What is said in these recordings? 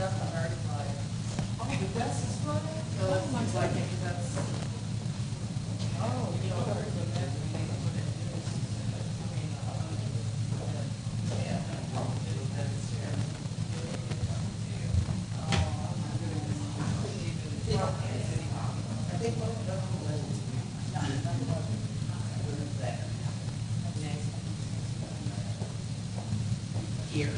Oh, the desk is running? So it seems like that's, oh, you know, the desk, we need to put it, yeah. Here.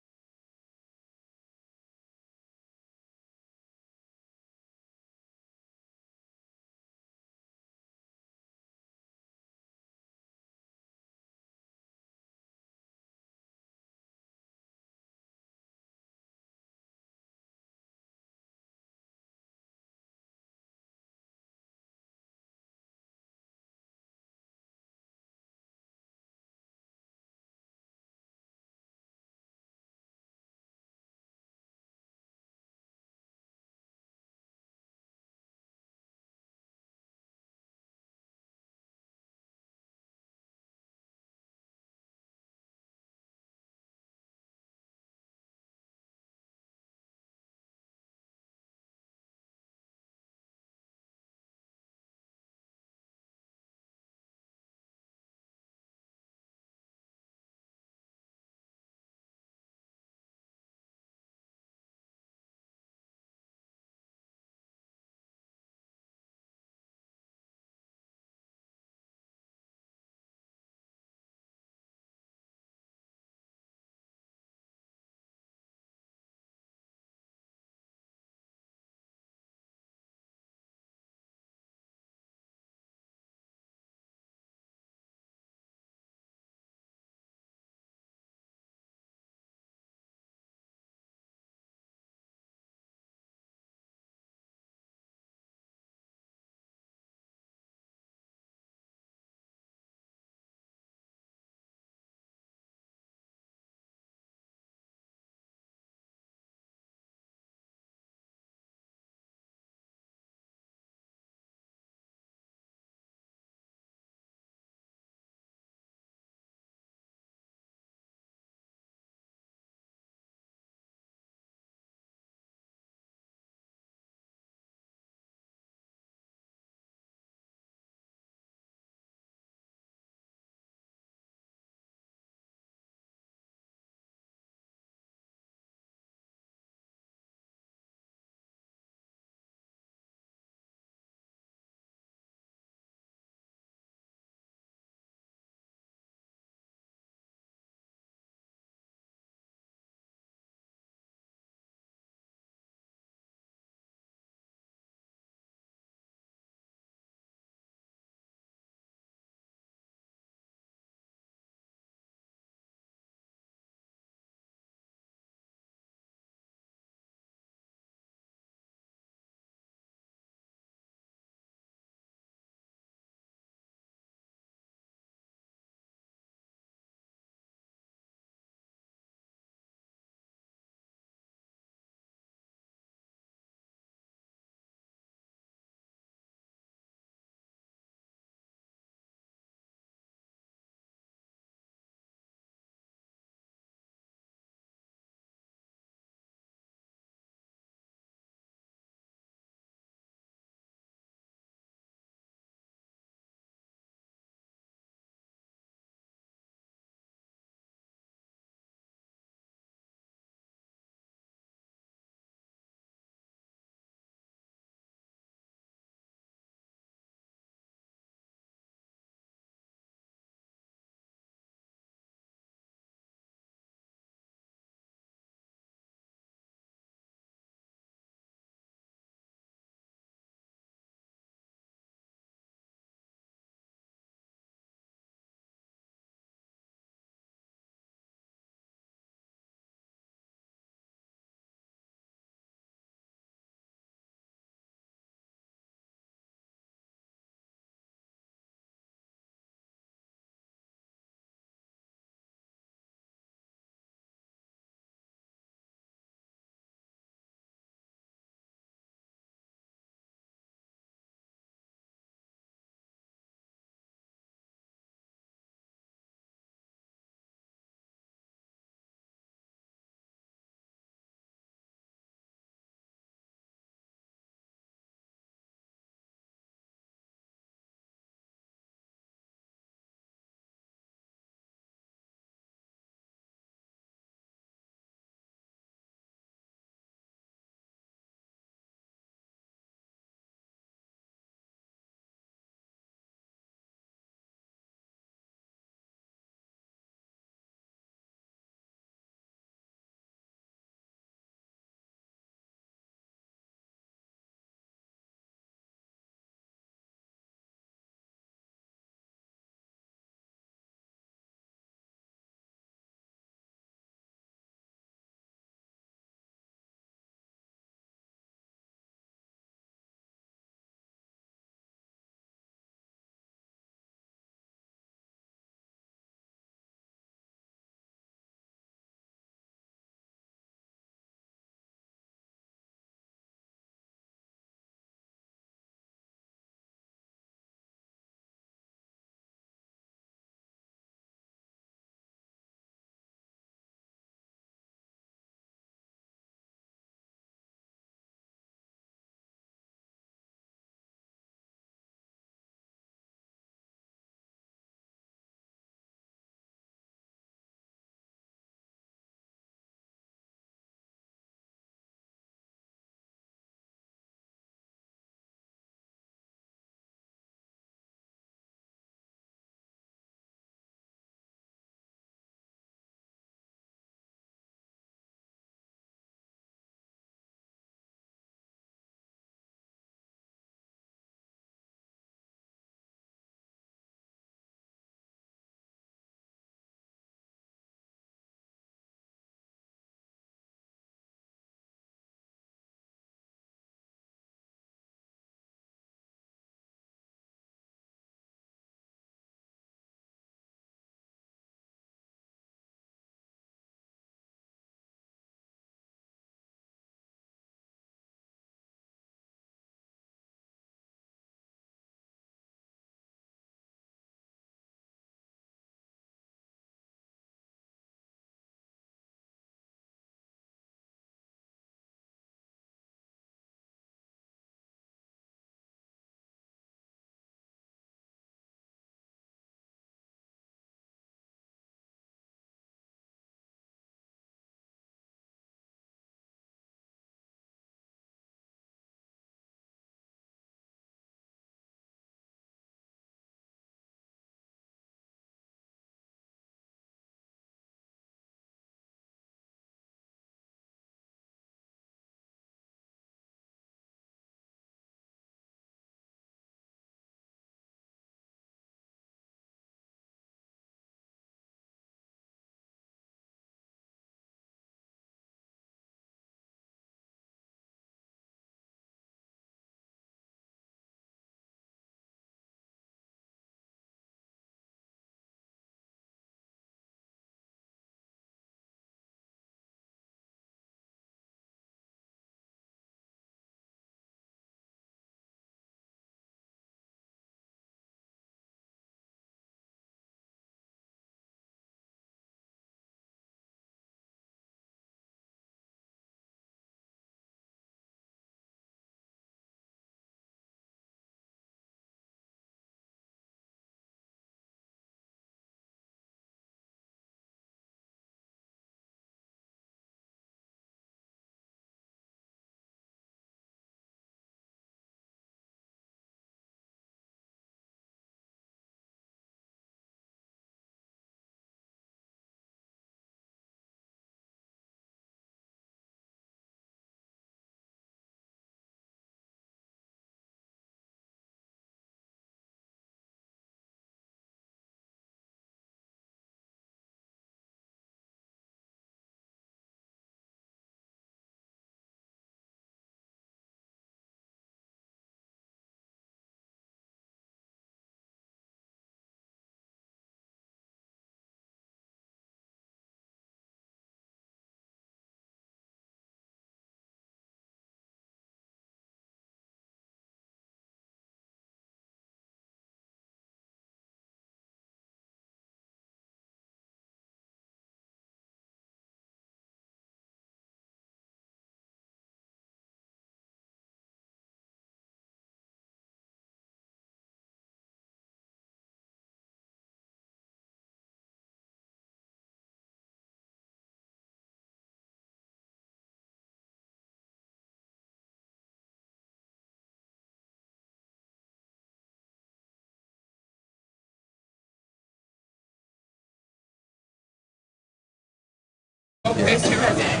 Okay, sir.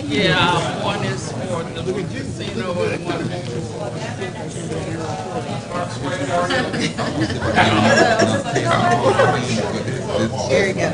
Yeah, one is for the casino and one Here you go.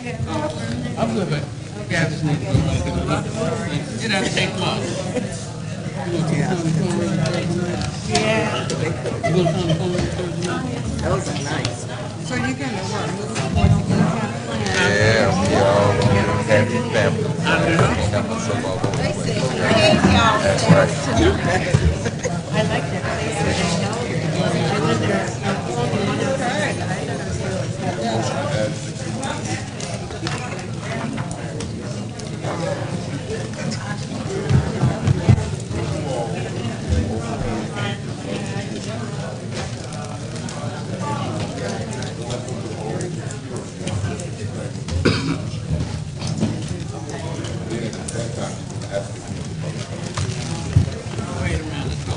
I'm good, but you guys just need to go around to the left. It doesn't take long. You gonna turn the phone around Thursday night? Yeah. You gonna turn the phone around Thursday night? Those are nice. So you're gonna work, Yeah, we all happy family. Got myself all over the way. That's right. I like that place where they know. I live there. Wait around, let's go.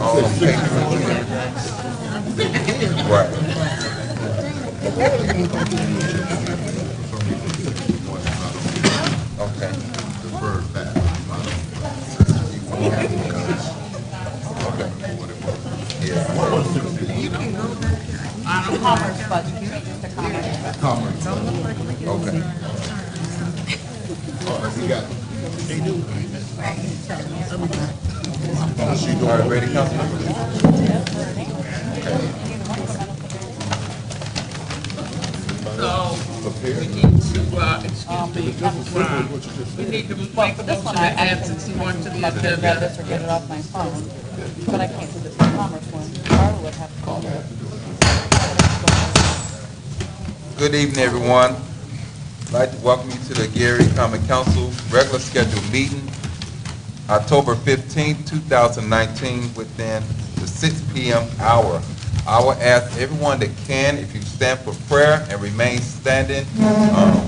All them papers. Right. Okay. Okay. Yeah. Commerce budget, you change it to commerce. Okay. All right, ready, Councilman? So, we need to, excuse me, we need to Well, make for a this motion one, to I add 61 to the grab agenda. this or get it off my phone, but I can't do this commerce one. Carla would have to call it. Good evening, everyone. I'd like to welcome you to the Gary Common Council regular scheduled meeting, October 15th, 2019, within the 6 p.m. hour. I will ask everyone that can, if you stand for prayer and remain standing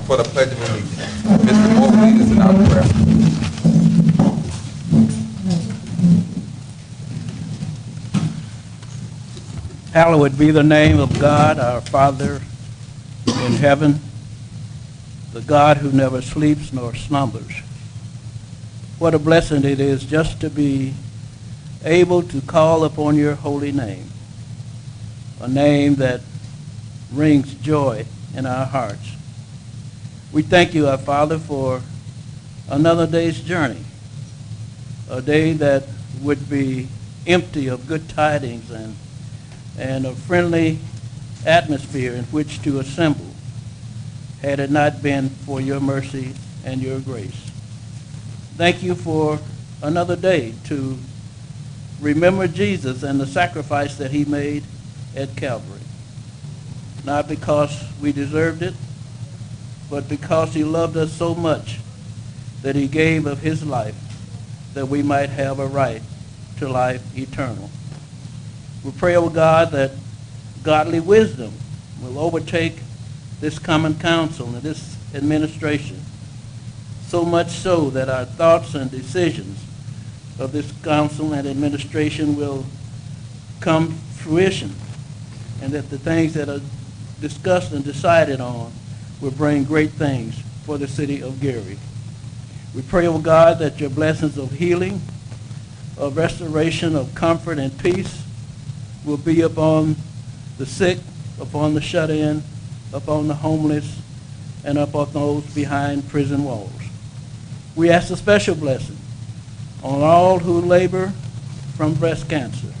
for the Pledge of Allegiance. Mr. Moore, lead us in our prayer. Hallowed be the name of God, our Father in heaven, the God who never sleeps nor slumbers. What a blessing it is just to be able to call upon your holy name, a name that brings joy in our hearts. We thank you, our Father, for another day's journey, a day that would be empty of good tidings and a friendly atmosphere in which to assemble, had it not been for your mercy and your grace. Thank you for another day to remember Jesus and the sacrifice that he made at Calvary. Not because we deserved it, but because he loved us so much that he gave of his life that we might have a right to life eternal. We pray, O God, that godly wisdom will overtake this common council and this administration, so much so that our thoughts and decisions of this council and administration will come fruition, and that the things that are discussed and decided on will bring great things for the city of Gary. We pray, O God, that your blessings of healing, of restoration, of comfort and peace will be upon the sick, upon the shut-in, upon the homeless, and upon those behind prison walls. We ask a special blessing on all who labor from breast cancer.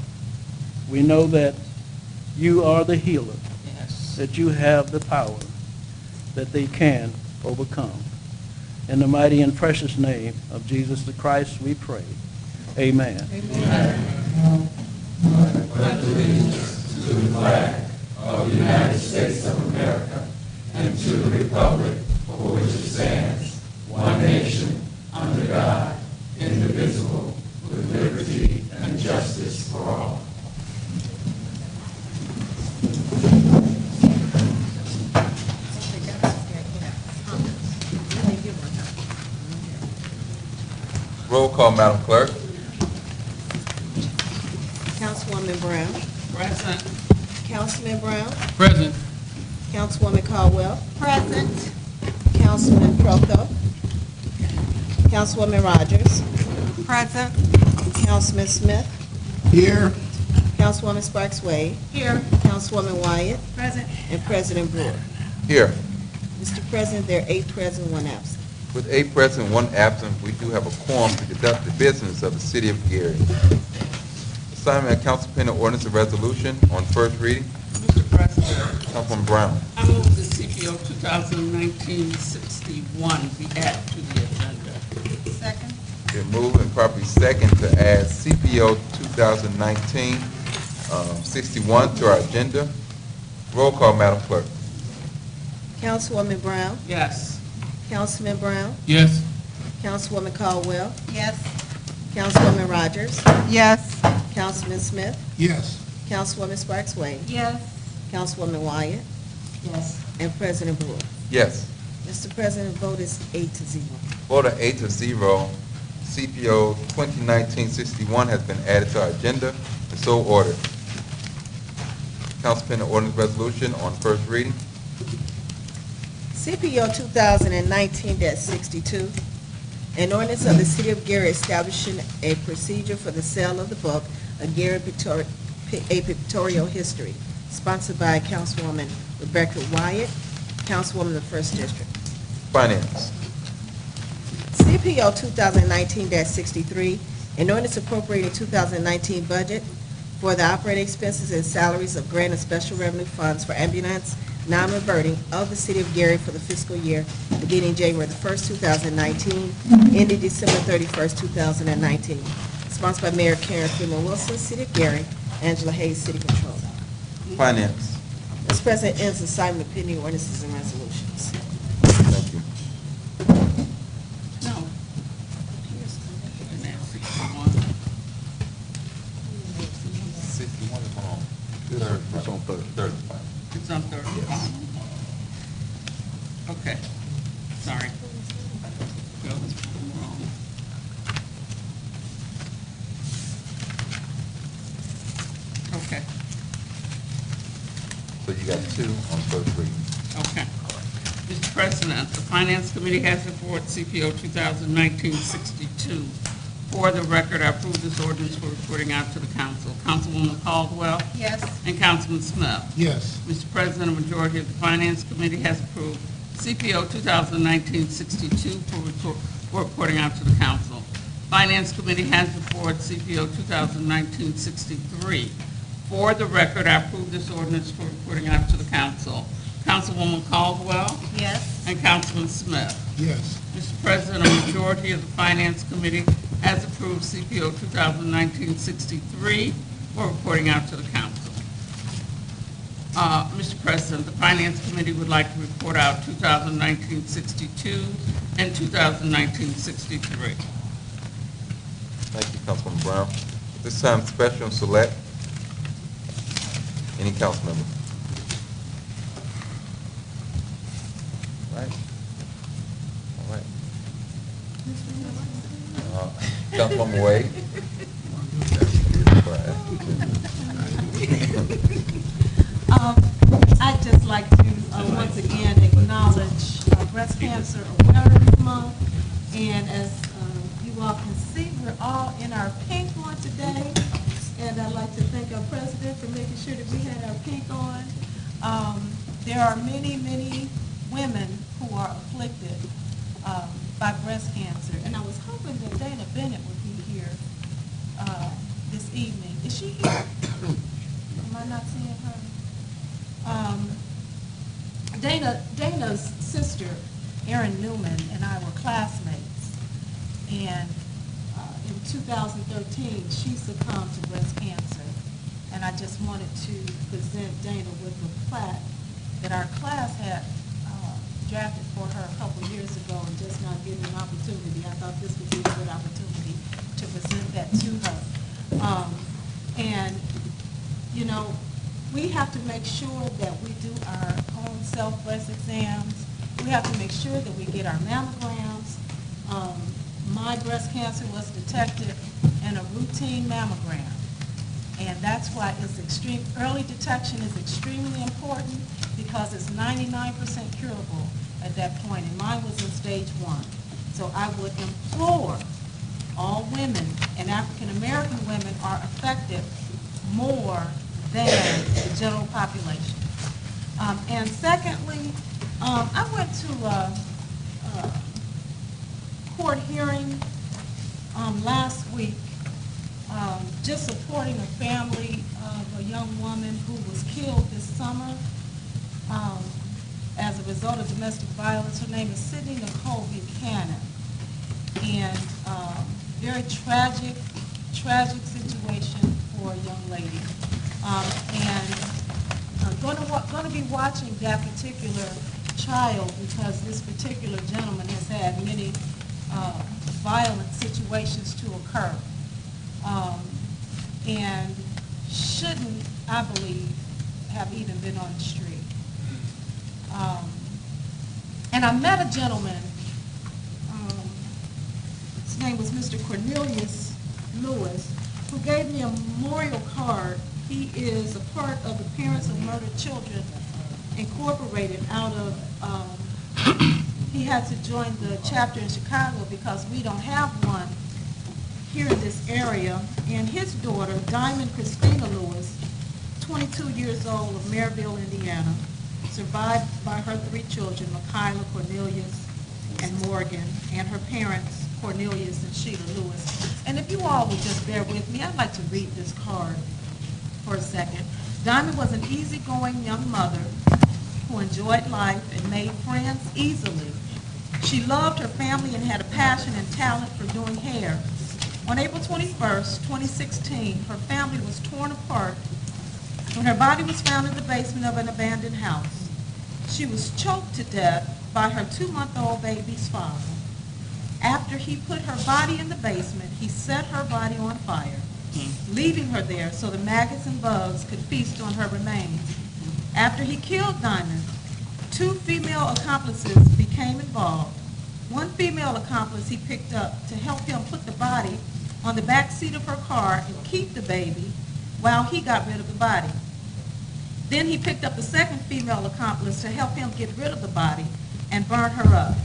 We know that you are the healer, Yes. that you have the power that they can overcome. In the mighty and precious name of Jesus the Christ, we pray. Amen. Roll call, Madam Clerk. Councilwoman Brown, Present. Councilman Brown, Present. Councilwoman Caldwell. Present. Councilman Protho. Councilwoman Rogers. Present. Councilman Smith. Here. Councilwoman Sparks Wade. Here. Councilwoman Wyatt. Present. And President Brewer. Here. Mr. President, there are 8 present, 1 absent. With 8 present, 1 absent, we do have a quorum to conduct the business of the city of Gary. Assignment of council pending ordinance and resolution on first reading. Mr. President, Councilman Brown. I move the CPO 2019-61 be added to the agenda. Second. Been moved and properly second to add CPO 2019-61 to our agenda. Roll call, Madam Clerk. Councilwoman Brown. Yes. Councilman Brown. Yes. Councilwoman Caldwell. Yes. Councilwoman Rogers. Yes. Councilman Smith. Yes. Councilwoman Sparks Wade. Yes. Councilwoman Wyatt. Yes. And President Brewer. Yes. Mr. President, vote is 8-0. Vote of 8-0. CPO 2019-61 has been added to our agenda and so ordered. Council pending ordinance resolution on first reading. CPO 2019-62, an ordinance of the City of Gary establishing a procedure for the sale of the book, A Pictorial History, sponsored by Councilwoman Rebecca Wyatt, Councilwoman of the 1st District. Finance. CPO 2019-63, an ordinance appropriating 2019 budget for the operating expenses and salaries of grant and special revenue funds for ambulance non-reverting of the City of Gary for the fiscal year beginning January the 1st, 2019, ending December 31st, 2019. Sponsored by Mayor Karen Freeman Wilson, City of Gary, Angela Hayes, City Controller. Finance. Mr. President, ends assignment of pending ordinances and resolutions. Thank you. No. And that's 61. 61 is on third. It's on third. It's on third. Yes. Okay. Sorry. Go wrong. Okay. So you got 2 on first reading. Okay. Mr. President, the Finance Committee has before it CPO 2019-62. For the record, I approve this ordinance for reporting out to the council. Councilwoman Caldwell Yes. and Councilman Smith. Yes. Mr. President, a majority of the Finance Committee has approved CPO 2019-62 for reporting out to the council. Finance Committee has before it CPO 2019-63. For the record, I approve this ordinance for reporting out to the council. Councilwoman Caldwell Yes. and Councilman Smith. Yes. Mr. President, a majority of the Finance Committee has approved CPO 2019-63 for reporting out to the council. Mr. President, the Finance Committee would like to report out 2019-62 and 2019-63. Thank you, Councilwoman Brown. At this time, special and select. Any council member? All right. All right. Councilwoman Wade. I'd just like to once again acknowledge Breast Cancer Awareness Month. And as you all can see, we're all in our pink on today. And I'd like to thank our president for making sure that we had our pink on. There are many, many women who are afflicted by breast cancer. And I was hoping that Dana Bennett would be here this evening. Is she here? Am I not seeing her? Dana's sister, Erin Newman, and I were classmates. And in 2013, she succumbed to breast cancer. And I just wanted to present Dana with the plaque that our class had drafted for her a couple years ago and just not getting an opportunity. I thought this would be a good opportunity to present that to her. And, you know, we have to make sure that we do our own self-breast exams. We have to make sure that we get our mammograms. My breast cancer was detected in a routine mammogram. And that's why it's early detection is extremely important, because it's 99% curable at that point, and mine was in stage 1. So I would implore all women, and African American women are affected more than the general population. And secondly, I went to a court hearing last week, just supporting a family of a young woman who was killed this summer as a result of domestic violence. Her name is Sydney Nicole Buchanan. And very tragic situation for a young lady. And I'm going to be watching that particular child because this particular gentleman has had many violent situations to occur. And shouldn't, I believe, have even been on the street. And I met a gentleman, his name was Mr. Cornelius Lewis, who gave me a memorial card. He is a part of the Parents of Murdered Children Incorporated out of, he had to join the chapter in Chicago because we don't have one here in this area. And his daughter, Diamond Christina Lewis, 22 years old, of Maryville, Indiana, survived by her 3 children, Michaela, Cornelius, and Morgan, and her parents, Cornelius and Sheila Lewis. And if you all would just bear with me, I'd like to read this card for a second. Diamond was an easygoing young mother who enjoyed life and made friends easily. She loved her family and had a passion and talent for doing hair. On April 21st, 2016, her family was torn apart when her body was found in the basement of an abandoned house. She was choked to death by her 2-month-old baby's father. After he put her body in the basement, he set her body on fire, leaving her there so the maggots and bugs could feast on her remains. After he killed Diamond, 2 female accomplices became involved. One female accomplice he picked up to help him put the body on the back seat of her car and keep the baby while he got rid of the body. Then he picked up the second female accomplice to help him get rid of the body and burn her up.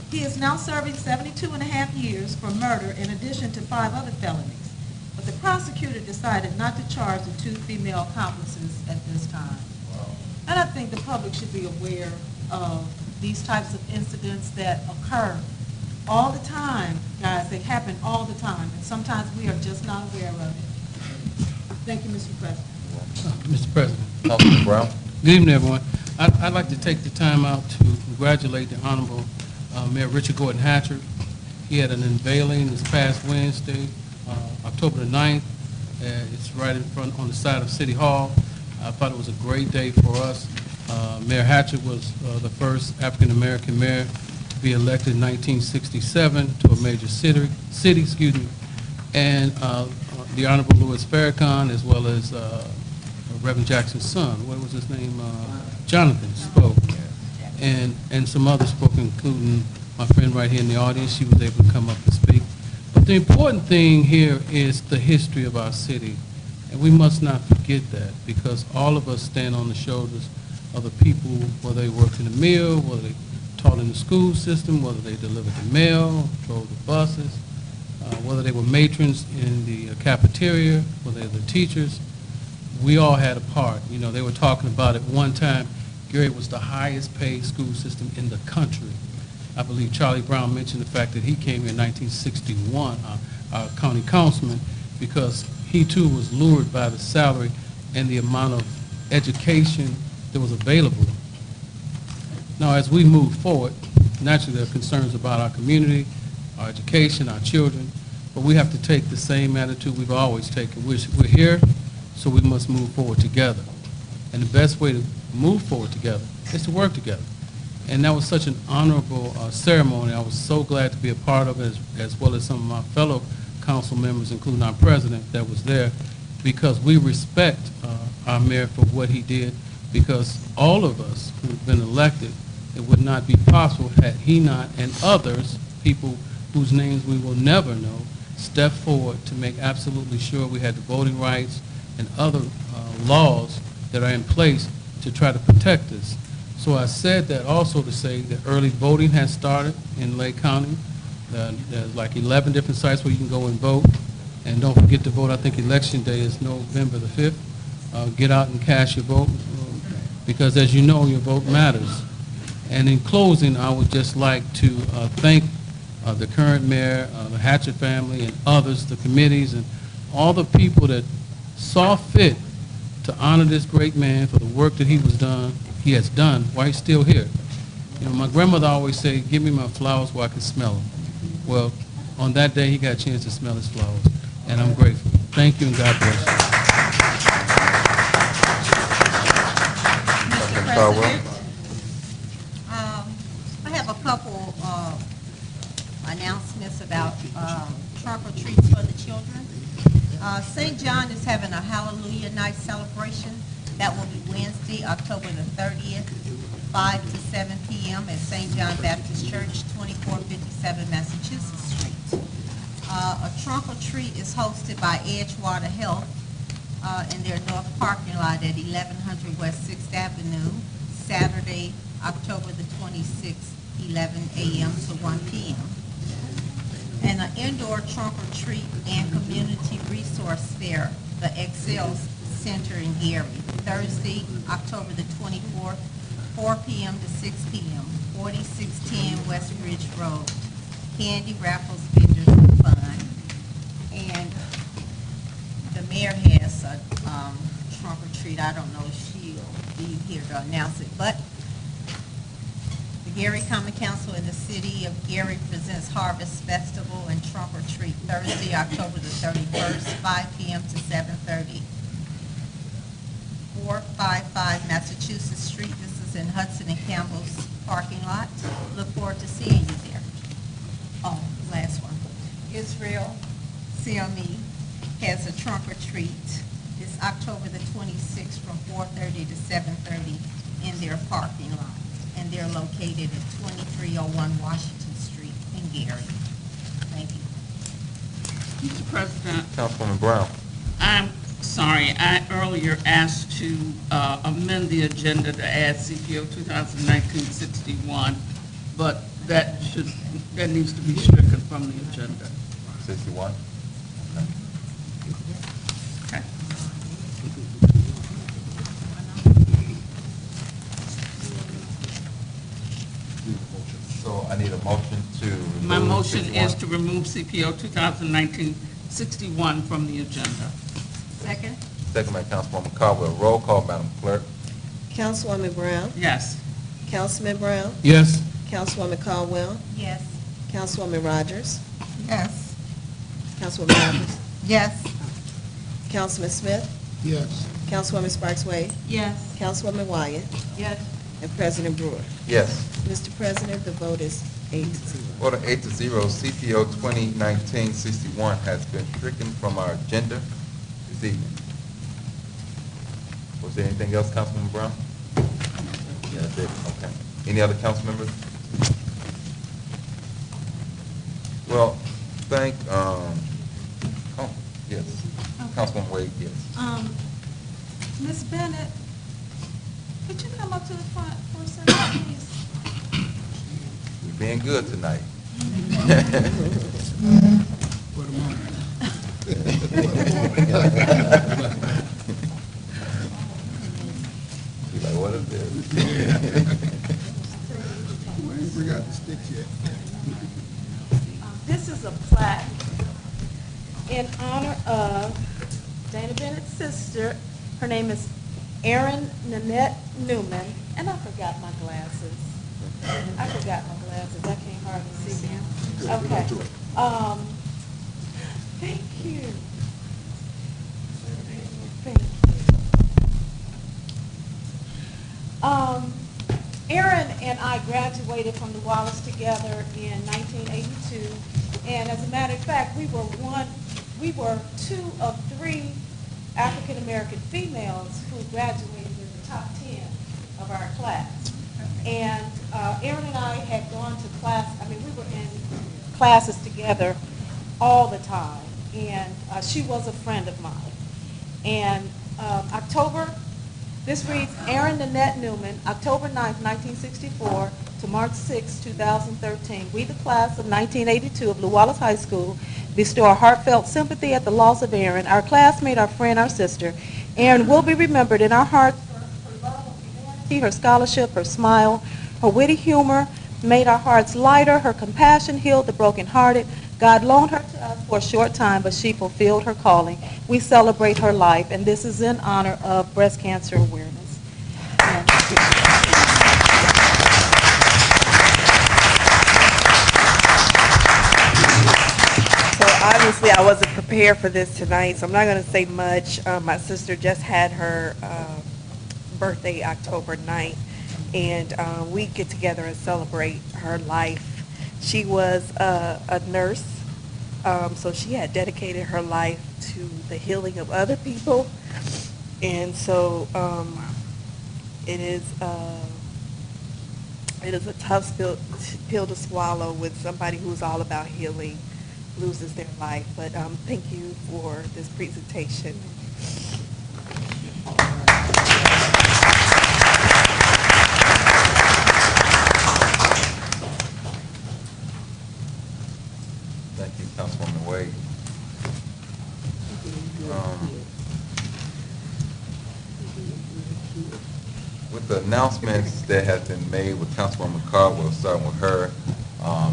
He is now serving 72.5 years for murder in addition to 5 other felonies. But the prosecutor decided not to charge the 2 female accomplices at this time. And I think the public should be aware of these types of incidents that occur all the time, guys. They happen all the time, and sometimes we are just not aware of it. Thank you, Mr. President. Mr. President. Councilman Brown? Good evening, everyone. I'd like to take the time out to congratulate the Honorable Mayor Richard Gordon Hatchard. He had an unveiling this past Wednesday, October the 9th. It's right in front on the side of City Hall. I thought it was a great day for us. Mayor Hatchard was the first African-American mayor to be elected in 1967 to a major city, and the Honorable Louis Farrakhan, as well as Reverend Jackson's son, what was his name? Jonathan spoke, and some others spoke, including my friend right here in the audience. She was able to come up and speak. But the important thing here is the history of our city, and we must not forget that, because all of us stand on the shoulders of the people, whether they worked in the mill, whether they taught in the school system, whether they delivered the mail, drove the buses, whether they were matrons in the cafeteria, whether they were the teachers. We all had a part. You know, they were talking about at one time, Gary was the highest paid school system in the country. I believe Charlie Brown mentioned the fact that he came here in 1961, our county councilman, because he too was lured by the salary and the amount of education that was available. Now, as we move forward, naturally there are concerns about our community, our education, our children, but we have to take the same attitude we've always taken. We're here, so we must move forward together. And the best way to move forward together is to work together. And that was such an honorable ceremony. I was so glad to be a part of it, as well as some of my fellow council members, including our president that was there, because we respect our mayor for what he did, because all of us who've been elected, it would not be possible had he not, and others, people whose names we will never know, stepped forward to make absolutely sure we had the voting rights and other laws that are in place to try to protect us. So I said that also to say that early voting has started in Lake County. There's like 11 different sites where you can go and vote. And don't forget to vote. I think Election Day is November the 5th. Get out and cast your vote, because as you know, your vote matters. And in closing, I would just like to thank the current mayor, the Hatcher family, and others, the committees, and all the people that saw fit to honor this great man for the work that he has done while he's still here. You know, my grandmother always said, "Give me my flowers where I can smell them." Well, on that day, he got a chance to smell his flowers, and I'm grateful. Thank you, and God bless you. Councilman Caldwell. I have a couple announcements about trunk or treats for the children. St. John is having a Hallelujah Night celebration. That will be Wednesday, October the 30th, 5 to 7 p.m. at St. John Baptist Church, 2457 Massachusetts Street. A trunk or treat is hosted by Edgewater Health in their north parking lot at 1100 West 6th Avenue, Saturday, October the 26th, 11 a.m. to 1 p.m. And an indoor trunk or treat and community resource fair, the Excel Center in Gary, Thursday, October the 24th, 4 p.m. to 6 p.m., 4610 West Ridge Road. Candy, raffles, vendors, and fun. And the mayor has a trunk or treat. I don't know if she'll be here to announce it, but the Gary Common Council in the city of Gary presents Harvest Festival and Trunk or Treat Thursday, October the 31st, 5 p.m. to 7:30. 455 Massachusetts Street. This is in Hudson and Campbell's parking lot. Look forward to seeing you there. Oh, last one. Israel CME has a trunk or treat. It's October the 26th from 4:30 to 7:30 in their parking lot. And they're located at 2301 Washington Street in Gary. Thank you. Mr. President, Councilwoman Brown. I'm sorry, I earlier asked to amend the agenda to add CPO 2019-61, but that needs to be stricken from the agenda. 61. Okay. So I need a motion to remove. My motion 61. is to remove CPO 2019-61 from the agenda. Second? Second by Councilwoman Caldwell. Roll call, Madam Clerk. Councilwoman Brown, Yes. Councilman Brown, Yes. Councilwoman Caldwell, Yes. Councilwoman Rogers, Yes. Councilwoman Rogers, Yes. Councilman Smith, Yes. Councilwoman Sparks Wade, Yes. Councilwoman Wyatt, Yes. and President Brewer. Yes. Mr. President, the vote is 8-0. Order 8-0, CPO 2019-61 has been stricken from our agenda this evening. Was there anything else, Councilman Brown? Yeah, that's it, okay. Any other council members? Well, yes, Councilman Wade, yes. Ms. Bennett, could you come up to the front for a second, please? We're being good tonight. For the moment. She's like, what is this? We ain't bring out the sticks yet. This is a plaque in honor of Dana Bennett's sister. Her name is Erin Nanette Newman, and I forgot my glasses. I can't hardly see them. Okay. Thank you. Thank you. Erin and I graduated from the Wallace together in 1982, and as a matter of fact, we were two of three African-American females who graduated in the top 10 of our class. And Erin and I had gone to class, we were in classes together all the time, and she was a friend of mine. And October This reads, Aaron Nanette Newman, October 9th, 1964 to March 6, 2013. We, the class of 1982 of Lew Wallace High School, bestow our heartfelt sympathy at the loss of Aaron, our classmate, our friend, our sister. Aaron will be remembered in our hearts for her love of humanity, her scholarship, her smile, her witty humor made our hearts lighter, her compassion healed the brokenhearted. God loaned her to us for a short time, but she fulfilled her calling. We celebrate her life, and this is in honor of Breast Cancer Awareness. So obviously I wasn't prepared for this tonight, so I'm not going to say much. My sister just had her birthday October 9th, and we get together and celebrate her life. She was a nurse, so she had dedicated her life to the healing of other people, and so it is a tough pill to swallow with somebody who's all about healing loses their life. But thank you for this presentation. Thank you, Councilwoman Wade. With the announcements that have been made with Councilwoman Caldwell, starting with her,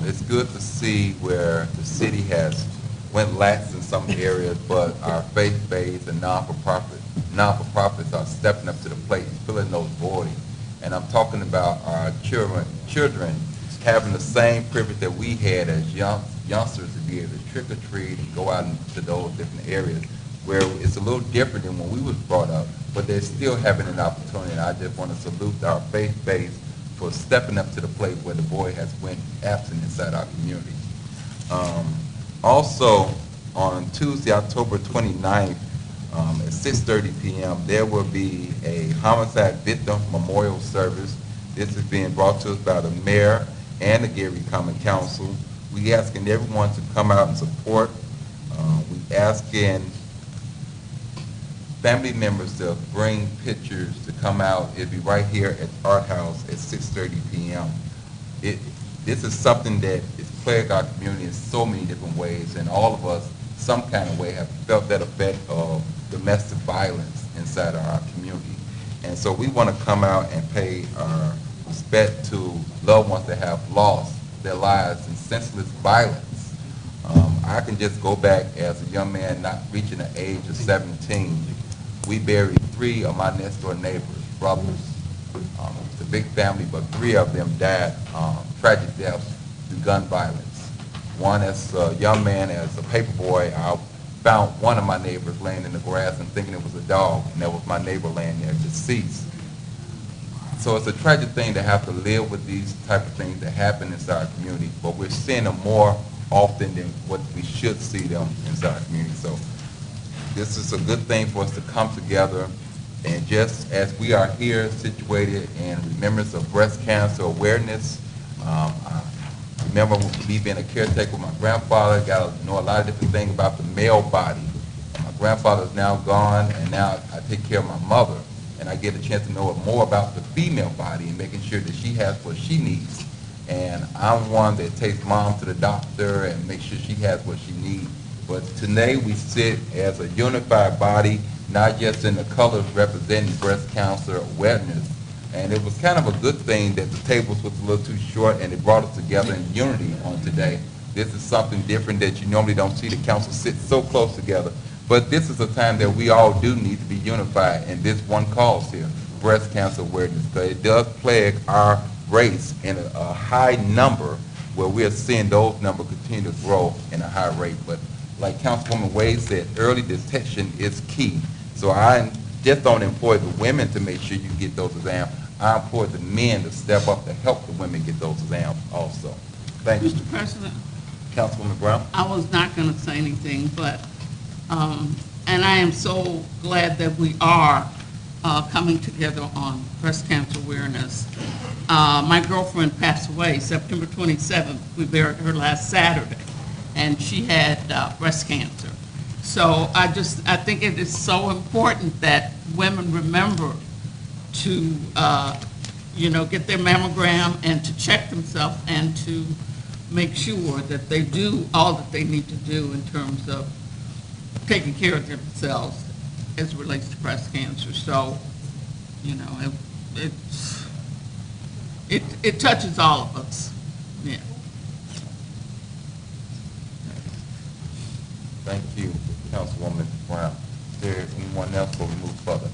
it's good to see where the city has went lax in some areas, but our faith-based and non-for-profits are stepping up to the plate and filling those voids. And I'm talking about our children having the same privilege that we had as youngsters to be able to trick or treat and go out into those different areas where it's a little different than when we was brought up, but they're still having an opportunity. And I just want to salute our faith base for stepping up to the plate where the boy has went absent inside our community. Also, on Tuesday, October 29th, at 6:30 p.m., there will be a homicide victim memorial service. This is being brought to us by the mayor and the Gary Common Council. We asking everyone to come out and support. We asking family members to bring pictures to come out. It'll be right here at Art House at 6:30 p.m. This is something that is plagued our community in so many different ways, and all of us, some kind of way, have felt that effect of domestic violence inside of our community. And so we want to come out and pay our respect to loved ones that have lost their lives in senseless violence. I can just go back as a young man not reaching the age of 17. We buried 3 of my next door neighbors, brothers. It's a big family, but 3 of them died tragic deaths through gun violence. One as a young man, as a paper boy, I found one of my neighbors laying in the grass and thinking it was a dog, and that was my neighbor laying there deceased. So it's a tragic thing to have to live with these type of things that happen inside our community, but we're seeing them more often than what we should see them inside our community. So this is a good thing for us to come together, and just as we are here situated in remembrance of breast cancer awareness, I remember me being a caretaker with my grandfather, got to know a lot of different things about the male body. My grandfather is now gone, and now I take care of my mother, and I get a chance to know more about the female body and making sure that she has what she needs. And I'm one that takes mom to the doctor and makes sure she has what she needs. But today we sit as a unified body, not just in the colors representing breast cancer awareness. And it was kind of a good thing that the tables was a little too short and it brought us together in unity on today. This is something different that you normally don't see the council sit so close together. But this is a time that we all do need to be unified in this one cause here, breast cancer awareness. Because it does plague our race in a high number where we're seeing those numbers continue to grow in a high rate. But like Councilwoman Wade said, early detection is key. So I just don't employ the women to make sure you get those exams. I employ the men to step up to help the women get those exams also. Thank you. Mr. President, Councilwoman Brown? I was not going to say anything, but, and I am so glad that we are coming together on breast cancer awareness. My girlfriend passed away September 27th. We buried her last Saturday, and she had breast cancer. So I think it is so important that women remember to, get their mammogram and to check themselves and to make sure that they do all that they need to do in terms of taking care of themselves as it relates to breast cancer. So, it touches all of us, yeah. Thank you, Councilwoman Brown. Is there anyone else before we move further?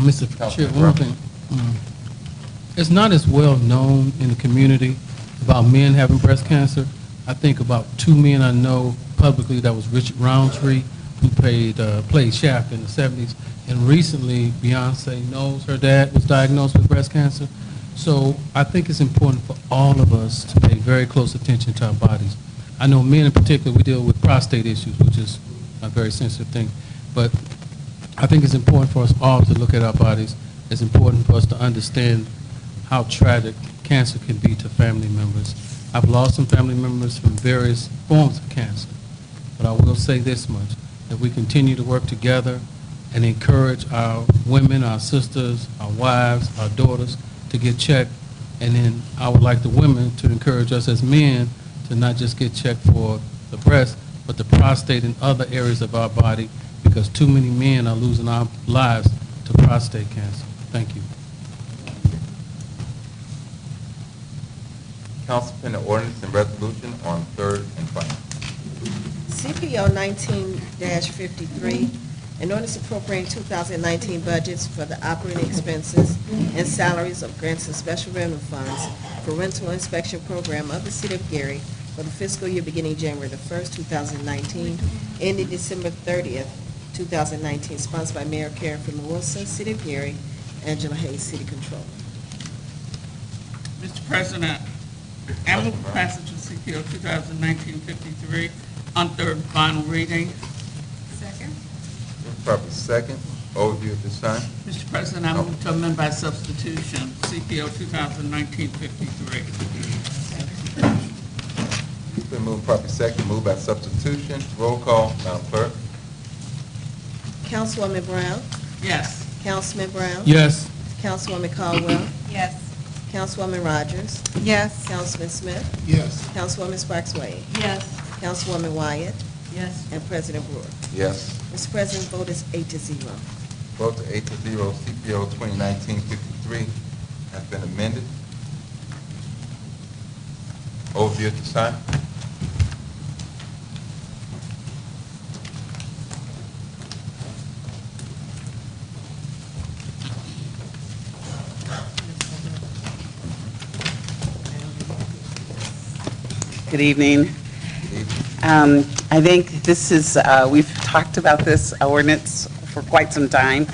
Mr. Chair, Councilman one Brown. thing. It's not as well known in the community about men having breast cancer. I think about 2 men I know publicly. That was Richard Roundtree, who played Shaft in the 70s. And recently, Beyonce Knowles, her dad, was diagnosed with breast cancer. So I think it's important for all of us to pay very close attention to our bodies. I know men in particular, we deal with prostate issues, which is a very sensitive thing. But I think it's important for us all to look at our bodies. It's important for us to understand how tragic cancer can be to family members. I've lost some family members from various forms of cancer. But I will say this much, that we continue to work together and encourage our women, our sisters, our wives, our daughters to get checked. And then I would like the women to encourage us as men to not just get checked for the breast, but the prostate and other areas of our body, because too many men are losing our lives to prostate cancer. Thank you. Council pending ordinance and resolution on third and final. CPO 19-53, an ordinance appropriating 2019 budgets for the operating expenses and salaries of grants and special revenue funds for rental inspection program of the City of Gary for the fiscal year beginning January the 1st, 2019, ending December 30th, 2019, sponsored by Mayor Karen Freeman Wilson, City of Gary, Angela Hayes, City Controller. Mr. President, I move for passage of CPO 2019-53 on third and final reading. Second? Properly second. Overview at this time. Mr. President, I move to amend by substitution CPO 2019-53. It's been moved properly second, moved by substitution. Roll call, Madam Clerk. Councilwoman Brown? Yes. Councilman Brown? Yes. Councilwoman Caldwell? Yes. Councilwoman Rogers? Yes. Councilman Smith? Yes. Councilwoman Sparks Wade? Yes. Councilwoman Wyatt? Yes. And President Brewer. Yes. Mr. President, vote is 8-0. Vote to 8-0, CPO 2019-53 has been amended. Overview at this time. Good evening. Good evening. I think this is, we've talked about this ordinance for quite some time.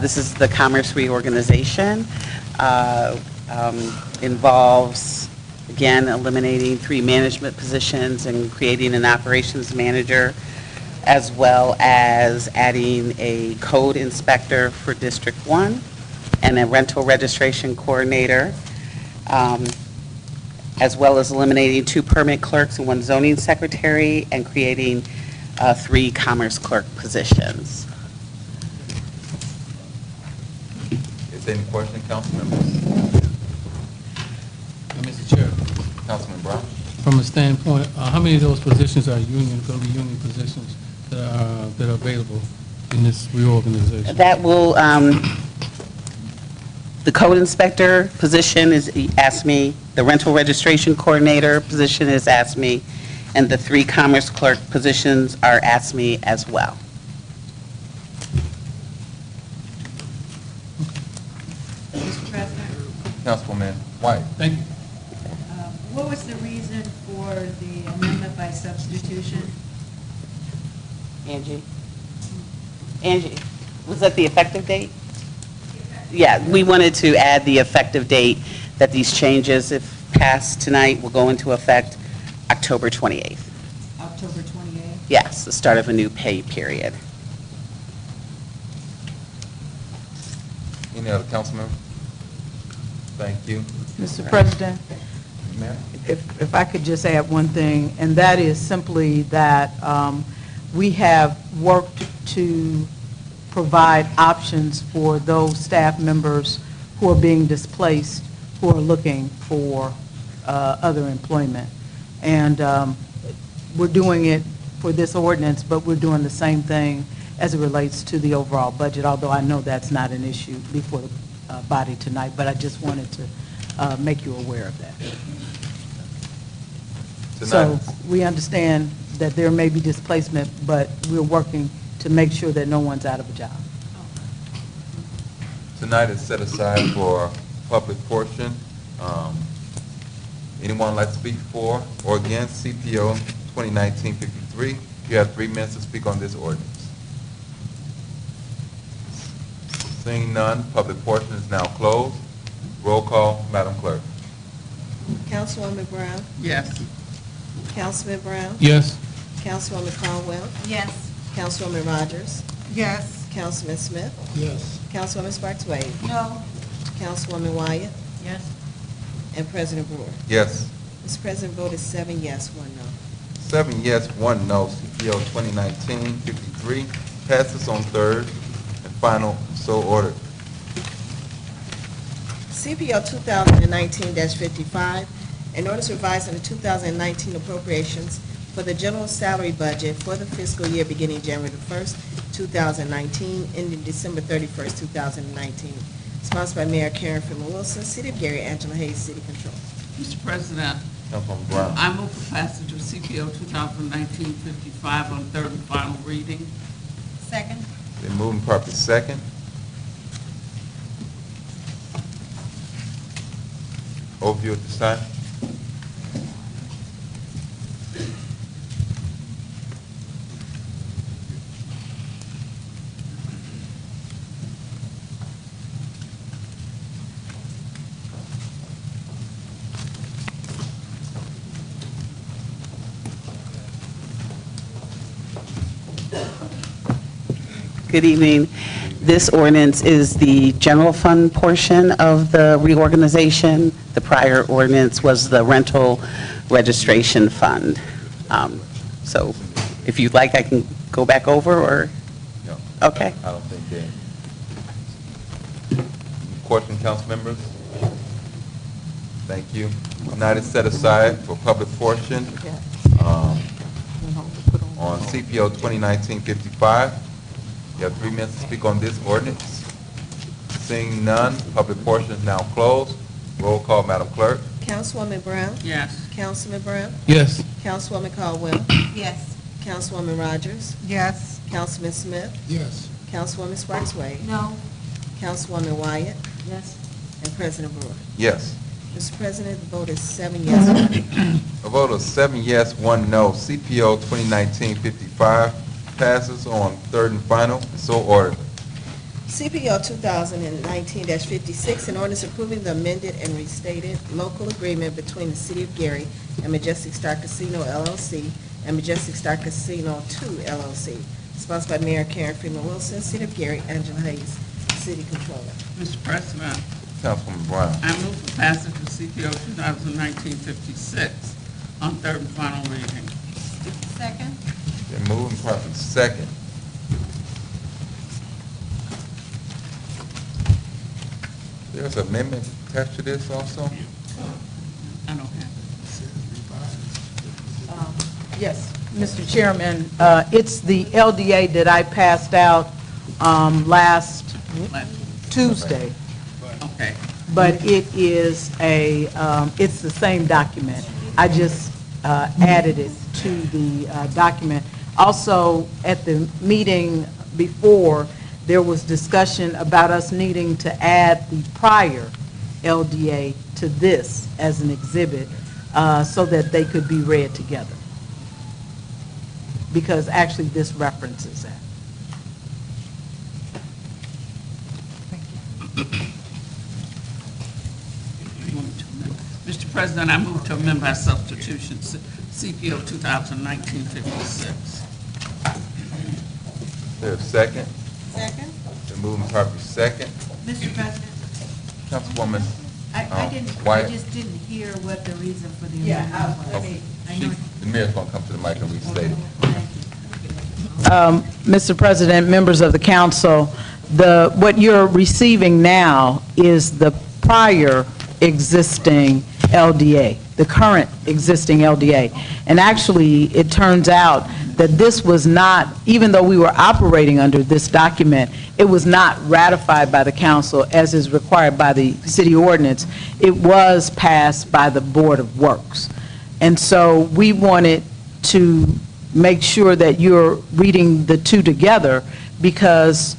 This is the Commerce Reorganization. Involves, again, eliminating 3 management positions and creating an operations manager, as well as adding a code inspector for District 1 and a rental registration coordinator, as well as eliminating 2 permit clerks and 1 zoning secretary, and creating 3 commerce clerk positions. Is there any question, council members? Mr. Chair, Councilman Brown? from a standpoint, how many of those positions are going to be union positions that are available in this reorganization? That will, the code inspector position is ASME, the rental registration coordinator position is ASME, and the 3 commerce clerk positions are ASME as well. Mr. President, Councilwoman White? Thank you. what was the reason for the amendment by substitution? Angie? Angie, was that the effective date? Yeah, we wanted to add the effective date that these changes, if passed tonight, will go into effect October 28th. October 28th? Yes, the start of a new pay period. Any other council member? Thank you. Mr. President, Ma'am? if I could just add one thing, and that is simply that we have worked to provide options for those staff members who are being displaced, who are looking for other employment. And we're doing it for this ordinance, but we're doing the same thing as it relates to the overall budget, although I know that's not an issue before the body tonight, but I just wanted to make you aware of that. So we understand that there may be displacement, but we're working to make sure that no one's out of a job. Tonight is set aside for public portion. Anyone like to speak for or against CPO 2019-53? You have 3 minutes to speak on this ordinance. Seeing none, public portion is now closed. Roll call, Madam Clerk. Councilwoman Brown? Yes. Councilman Brown? Yes. Councilwoman Caldwell? Yes. Councilwoman Rogers? Yes. Councilman Smith? Yes. Councilwoman Sparks Wade? No. Councilwoman Wyatt? Yes. And President Brewer. Yes. Mr. President, vote is 7 yes, 1 no. 7 yes, 1 no. CPO 2019-53 passes on third and final, so ordered. CPO 2019-55, an ordinance revising the 2019 appropriations for the general salary budget for the fiscal year beginning January the 1st, 2019, ending December 31st, 2019. Sponsored by Mayor Karen Freeman Wilson, City of Gary, Angela Hayes, City Controller. Mr. President, Councilwoman Brown. I move for passage of CPO 2019-55 on third and final reading. Second. Been moving properly second. Overview at this time. Good evening. This ordinance is the general fund portion of the reorganization. The prior ordinance was the rental registration fund. So if you'd like, I can go back over, or? No. Okay. I don't think they. Question, council members? Thank you. Tonight is set aside for public portion on CPO 2019-55. You have 3 minutes to speak on this ordinance. Seeing none, public portion is now closed. Roll call, Madam Clerk. Councilwoman Brown? Yes. Councilman Brown? Yes. Councilwoman Caldwell? Yes. Councilwoman Rogers? Yes. Councilman Smith? Yes. Councilwoman Sparks Wade? No. Councilwoman Wyatt? Yes. And President Brewer. Yes. Mr. President, the vote is 7 yes, 1 no. A vote of 7 yes, 1 no. CPO 2019-55 passes on third and final, so ordered. CPO 2019-56, an ordinance approving the amended and restated local agreement between the City of Gary and Majestic Star Casino LLC and Majestic Star Casino 2 LLC. Sponsored by Mayor Karen Freeman Wilson, City of Gary, Angela Hayes, City Controller. Mr. President, Councilwoman Brown. I move for passage of CPO 2019-56 on third and final reading. Second. Been moving properly second. There's an amendment attached to this also? I don't have Yes, Mr. Chairman, it's the LDA that I passed out last it. Tuesday, Okay. but it is it's the same document. I just added it to the document. Also, at the meeting before, there was discussion about us needing to add the prior LDA to this as an exhibit so that they could be read together. Because actually, this references that. Mr. President, I move to amend by substitution CPO 2019-56. There's a second. Second. Been moving properly second. Mr. President, Councilwoman I Wyatt. just didn't hear what the reason for the Yeah, amendment was. Okay. I know, The mayor's going to come to the mic and restate it. thank you. Mr. President, members of the council, what you're receiving now is the prior existing LDA, the current existing LDA. And actually, it turns out that this was not, even though we were operating under this document, it was not ratified by the council as is required by the city ordinance. It was passed by the Board of Works. And so we wanted to make sure that you're reading the two together, because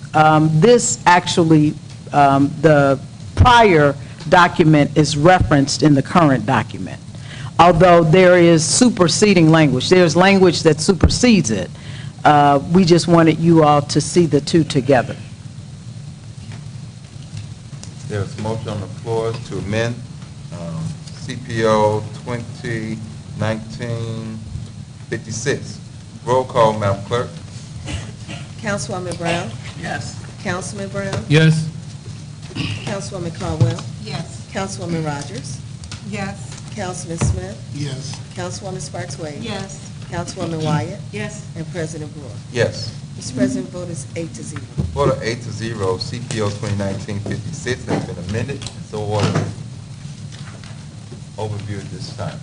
this actually, the prior document is referenced in the current document. Although there is superseding language, there's language that supersedes it. We just wanted you all to see the two together. There's a motion on the floor to amend CPO 2019-56. Roll call, Madam Clerk. Councilwoman Brown? Yes. Councilman Brown? Yes. Councilwoman Caldwell? Yes. Councilwoman Rogers? Yes. Councilman Smith? Yes. Councilwoman Sparks Wade? Yes. Councilwoman Wyatt? Yes. And President Brewer. Yes. Mr. President, vote is 8-0. Vote of 8-0, CPO 2019-56 has been amended and so ordered. Overview at this time.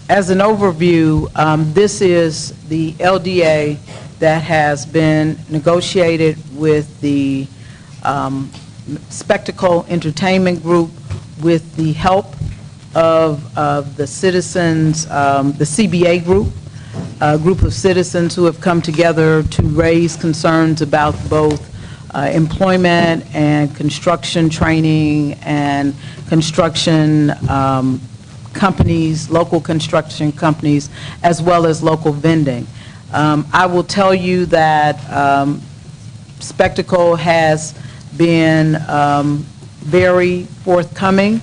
As an overview, this is the LDA that has been negotiated with the Spectacle Entertainment Group with the help of the citizens, the CBA group, a group of citizens who have come together to raise concerns about both employment and construction training and construction companies, local construction companies, as well as local vending. I will tell you that Spectacle has been very forthcoming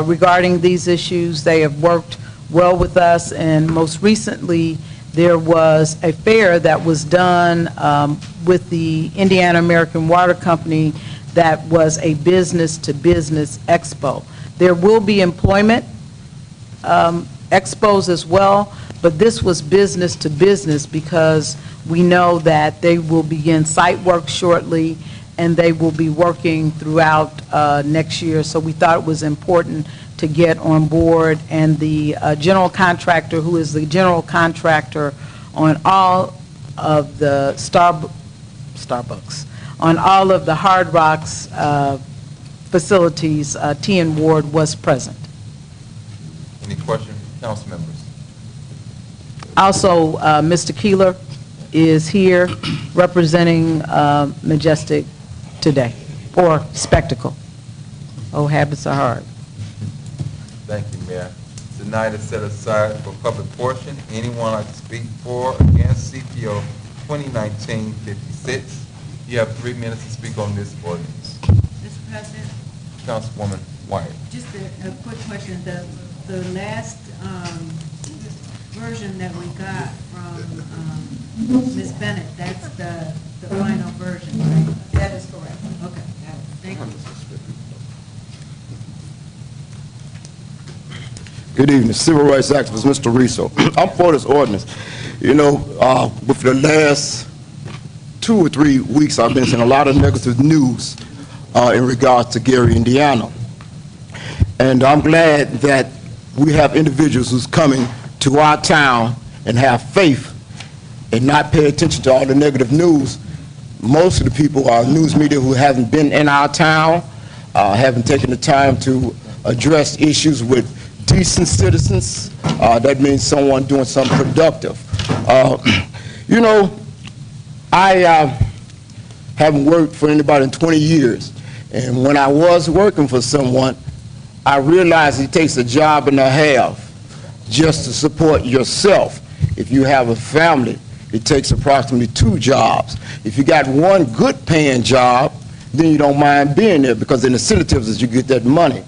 regarding these issues. They have worked well with us, and most recently, there was a fair that was done with the Indiana American Water Company that was a business-to-business expo. There will be employment expos as well, but this was business-to-business because we know that they will begin site work shortly, and they will be working throughout next year. So we thought it was important to get on board, and the general contractor, who is the general contractor on all of the Starbucks, on all of the Hard Rocks facilities, T.N. Ward was present. Any questions, council members? Also, Mr. Keeler is here representing Majestic today, or Spectacle. Oh, habits are hard. Thank you, Mayor. Tonight is set aside for public portion. Anyone like to speak for or against CPO 2019-56? You have 3 minutes to speak on this ordinance. Mr. President, Councilwoman Wyatt. just a quick question. The last version that we got from Ms. Bennett, that's the final version, right? That is correct. Okay, thank you. Good evening, Civil Rights Activist Mr. Riso. I'm for this ordinance. You know, with the last 2 or 3 weeks, I've been seeing a lot of negative news in regards to Gary, Indiana. And I'm glad that we have individuals who's coming to our town and have faith and not pay attention to all the negative news. Most of the people are news media who haven't been in our town, haven't taken the time to address issues with decent citizens. That means someone doing something productive. You know, I haven't worked for anybody in 20 years. And when I was working for someone, I realized it takes a job and a half just to support yourself. If you have a family, it takes approximately 2 jobs. If you got one good paying job, then you don't mind being there because the incentives is you get that money.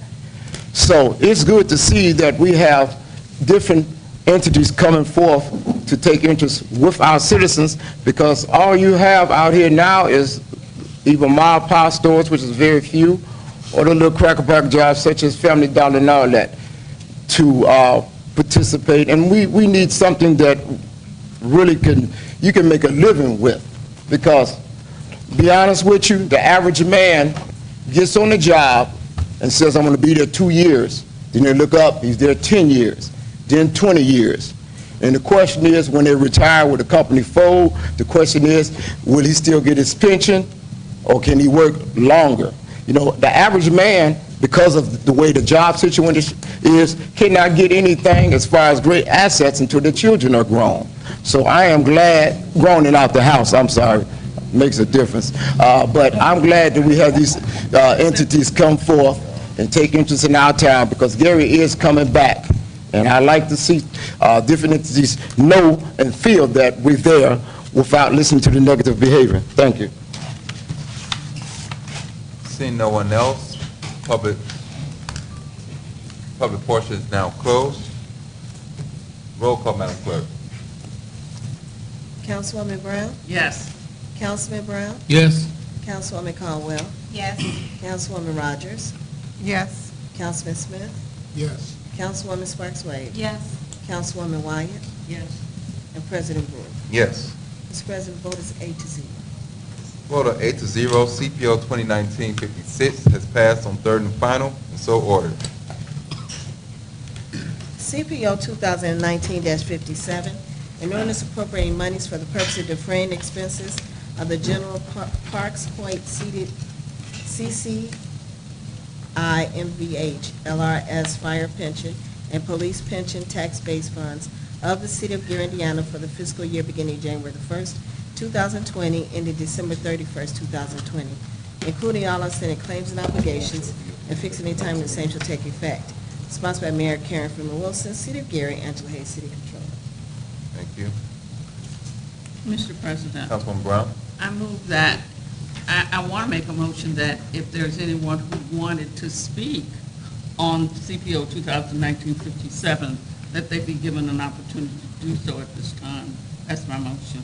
So it's good to see that we have different entities coming forth to take interest with our citizens, because all you have out here now is either mile pie stores, which is very few, or the little cracker pack jobs such as Family Dollar and all that to participate. And we need something that really you can make a living with. Because, be honest with you, the average man gets on the job and says, I'm going to be there 2 years. Then they look up, he's there 10 years, then 20 years. And the question is, when they retire with the company fold, the question is, will he still get his pension, or can he work longer? You know, the average man, because of the way the job situation is, cannot get anything as far as great assets until the children are grown. So I am glad, grown and out the house, I'm sorry, makes a difference. But I'm glad that we have these entities come forth and take interest in our town, because Gary is coming back. And I like to see different entities know and feel that we're there without listening to the negative behavior. Thank you. Seeing no one else, public portion is now closed. Roll call, Madam Clerk. Councilwoman Brown? Yes. Councilman Brown? Yes. Councilwoman Caldwell? Yes. Councilwoman Rogers? Yes. Councilman Smith? Yes. Councilwoman Sparks Wade? Yes. Councilwoman Wyatt? Yes. And President Brewer. Yes. Mr. President, vote is 8-0. Vote of 8-0, CPO 2019-56 has passed on third and final, and so ordered. CPO 2019-57, an ordinance appropriating monies for the purpose of defraying expenses of the General Parks Point seated CCIMVH LRS Fire Pension and Police Pension Tax-Based Funds of the City of Gary, Indiana for the fiscal year beginning January the 1st, 2020, ending December 31st, 2020, including all outstanding claims and obligations, and fixing any time when the same shall take effect. Sponsored by Mayor Karen Freeman Wilson, City of Gary, Angela Hayes, City Controller. Thank you. Mr. President, Councilwoman Brown? I move that, I want to make a motion that if there's anyone who wanted to speak on CPO 2019-57, that they be given an opportunity to do so at this time. That's my motion.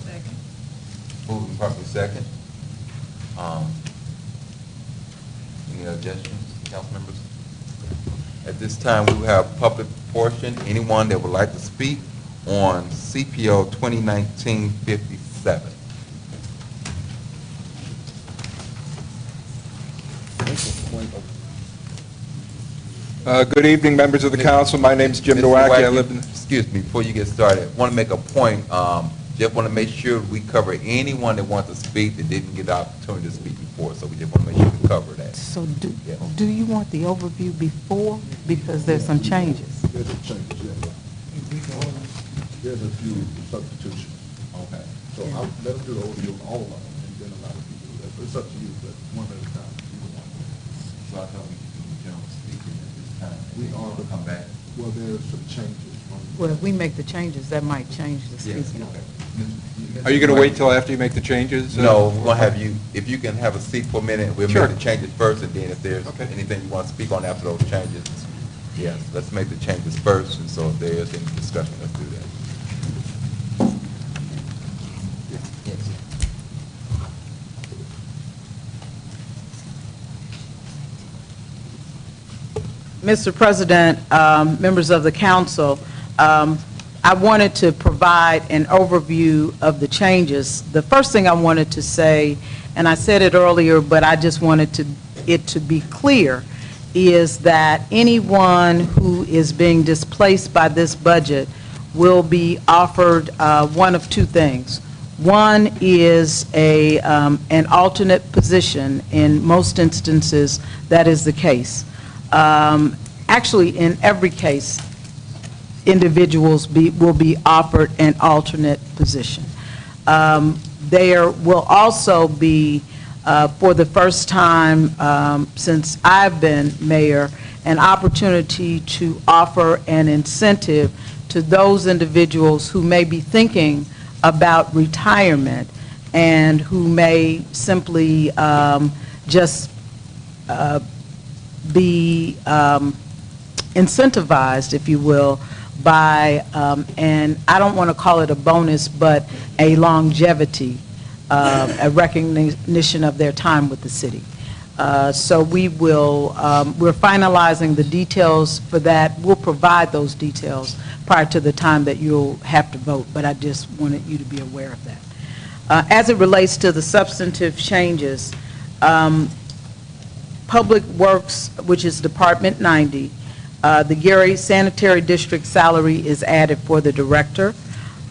Second. Moved and properly second. Any objections, council members? At this time, we will have public portion. Anyone that would like to speak on CPO 2019-57? Good evening, members of the council. My name is Jim Mr. Nowacki. I Nowacki, live in... excuse me, before you get started, want to make a point. Just want to make sure we cover anyone that wants to speak that didn't get the opportunity to speak before. So we just want to make sure we cover that. So Yeah. do you want the overview before? Because there's some changes. There's a change, yeah. There's a few substitutions. Okay. So I'll let them do the overview on all of them, and then allow the people to do that. But it's up to you, but one at a time. So I thought we could do general speaking at this time. We are. We'll come back. Well, there's some changes from. Well, if we make the changes, that might change the Yes, speaking. okay. Are you going to wait till after you make the changes? No, we're going to have you, if you can have a seat for a minute, we'll Sure. make the changes first, and then if there's Okay. anything you want to speak on after those changes, yes, let's make the changes first, and so if there is any discussion, let's do that. Yes. Mr. President, members of the council, I wanted to provide an overview of the changes. The first thing I wanted to say, and I said it earlier, but I just wanted it to be clear, is that anyone who is being displaced by this budget will be offered one of two things. One is an alternate position. In most instances, that is the case. Actually, in every case, individuals will be offered an alternate position. There will also be, for the first time since I've been mayor, an opportunity to offer an incentive to those individuals who may be thinking about retirement and who may simply just be incentivized, if you will, by, and I don't want to call it a bonus, but a longevity, a recognition of their time with the city. So we will, we're finalizing the details for that. We'll provide those details prior to the time that you'll have to vote, but I just wanted you to be aware of that. As it relates to the substantive changes, Public Works, which is Department 90, the Gary Sanitary District salary is added for the director.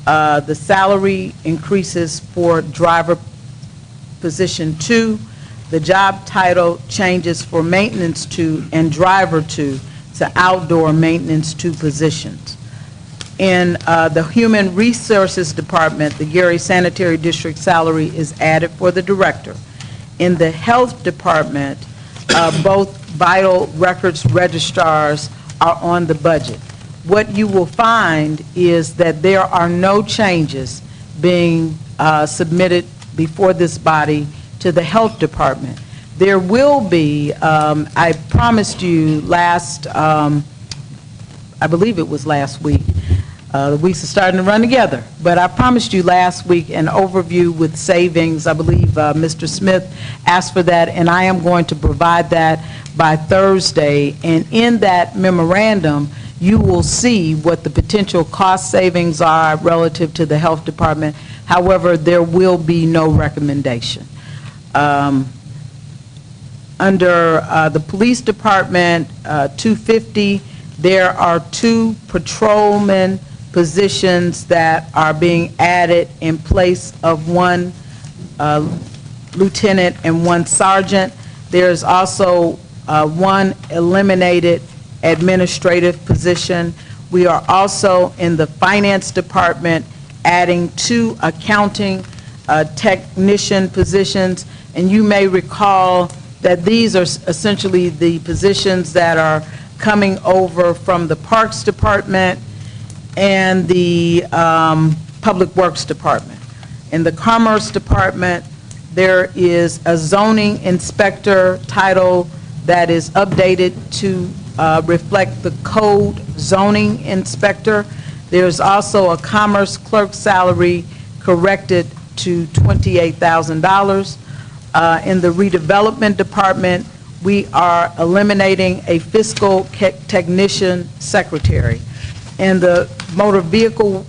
The salary increases for driver position 2. The job title changes for maintenance 2 and driver 2 to outdoor maintenance 2 positions. In the Human Resources Department, the Gary Sanitary District salary is added for the director. In the Health Department, both vital records registrars are on the budget. What you will find is that there are no changes being submitted before this body to the Health Department. There will be, I promised you last, I believe it was last week, the weeks are starting to run together, but I promised you last week an overview with savings. I believe Mr. Smith asked for that, and I am going to provide that by Thursday. And in that memorandum, you will see what the potential cost savings are relative to the Health Department. However, there will be no recommendation. Under the Police Department, 250, there are 2 patrolmen positions that are being added in place of 1 lieutenant and 1 sergeant. There's also 1 eliminated administrative position. We are also in the Finance Department adding 2 accounting technician positions, and you may recall that these are essentially the positions that are coming over from the Parks Department and the Public Works Department. In the Commerce Department, there is a zoning inspector title that is updated to reflect the code zoning inspector. There's also a commerce clerk salary corrected to $28,000. In the redevelopment department, we are eliminating a fiscal technician secretary. In the motor vehicle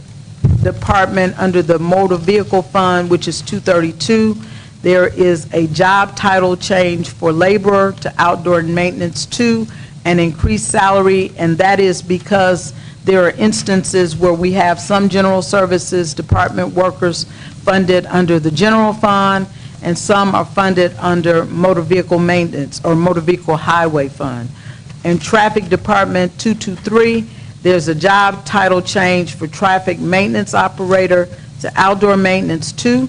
department, under the motor vehicle fund, which is 232, there is a job title change for laborer to outdoor maintenance 2, an increased salary, and that is because there are instances where we have some general services department workers funded under the general fund, and some are funded under motor vehicle maintenance or motor vehicle highway fund. In traffic department 223, there's a job title change for traffic maintenance operator to outdoor maintenance 2.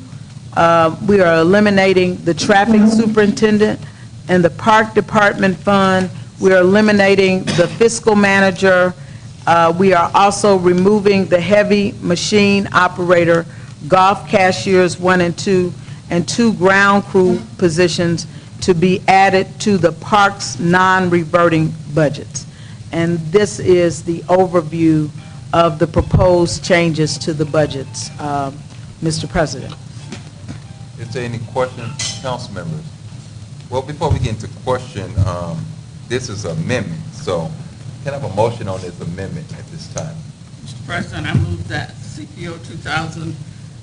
We are eliminating the traffic superintendent. In the park department fund, we are eliminating the fiscal manager. We are also removing the heavy machine operator, golf cashiers 1 and 2, and 2 ground crew positions to be added to the parks non-reverting budgets. And this is the overview of the proposed changes to the budgets, Mr. President. Is there any questions, council members? Well, before we get into question, this is an amendment, so can I have a motion on this amendment at this time? Mr. President, I move that CPO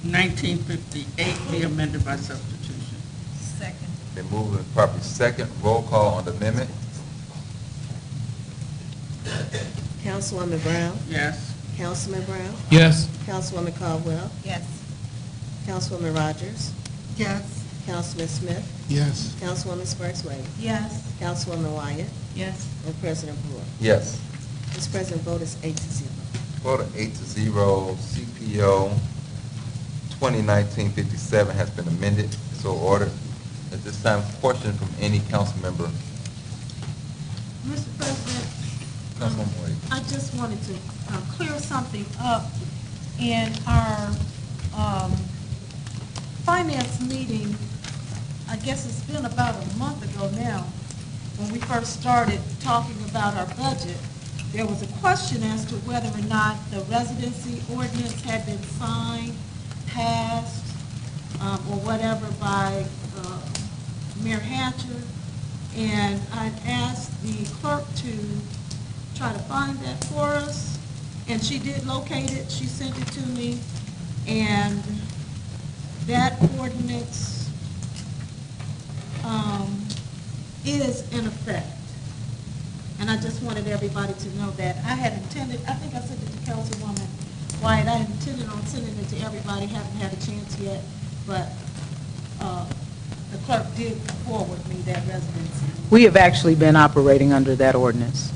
2019-58 be amended by substitution. Second. Been moved and properly second. Roll call on the amendment. Councilwoman Brown? Yes. Councilman Brown? Yes. Councilwoman Caldwell? Yes. Councilwoman Rogers? Yes. Councilman Smith? Yes. Councilwoman Sparks Wade? Yes. Councilwoman Wyatt? Yes. And President Brewer. Yes. Mr. President, vote is 8-0. Vote of 8-0, CPO 2019-57 has been amended, so ordered. At this time, question from any council member. Mr. President, Councilwoman Wade. I just wanted to clear something up in our finance meeting. I guess it's been about a month ago now, when we first started talking about our budget. There was a question as to whether or not the residency ordinance had been signed, passed, or whatever by Mayor Hatcher. And I'd asked the clerk to try to find that for us, and she did locate it, she sent it to me, and that ordinance is in effect. And I just wanted everybody to know that. I had intended, I think I sent it to Councilwoman White, I had intended on sending it to everybody, haven't had a chance yet, but the clerk did forward me that residency. We have actually been operating under that ordinance.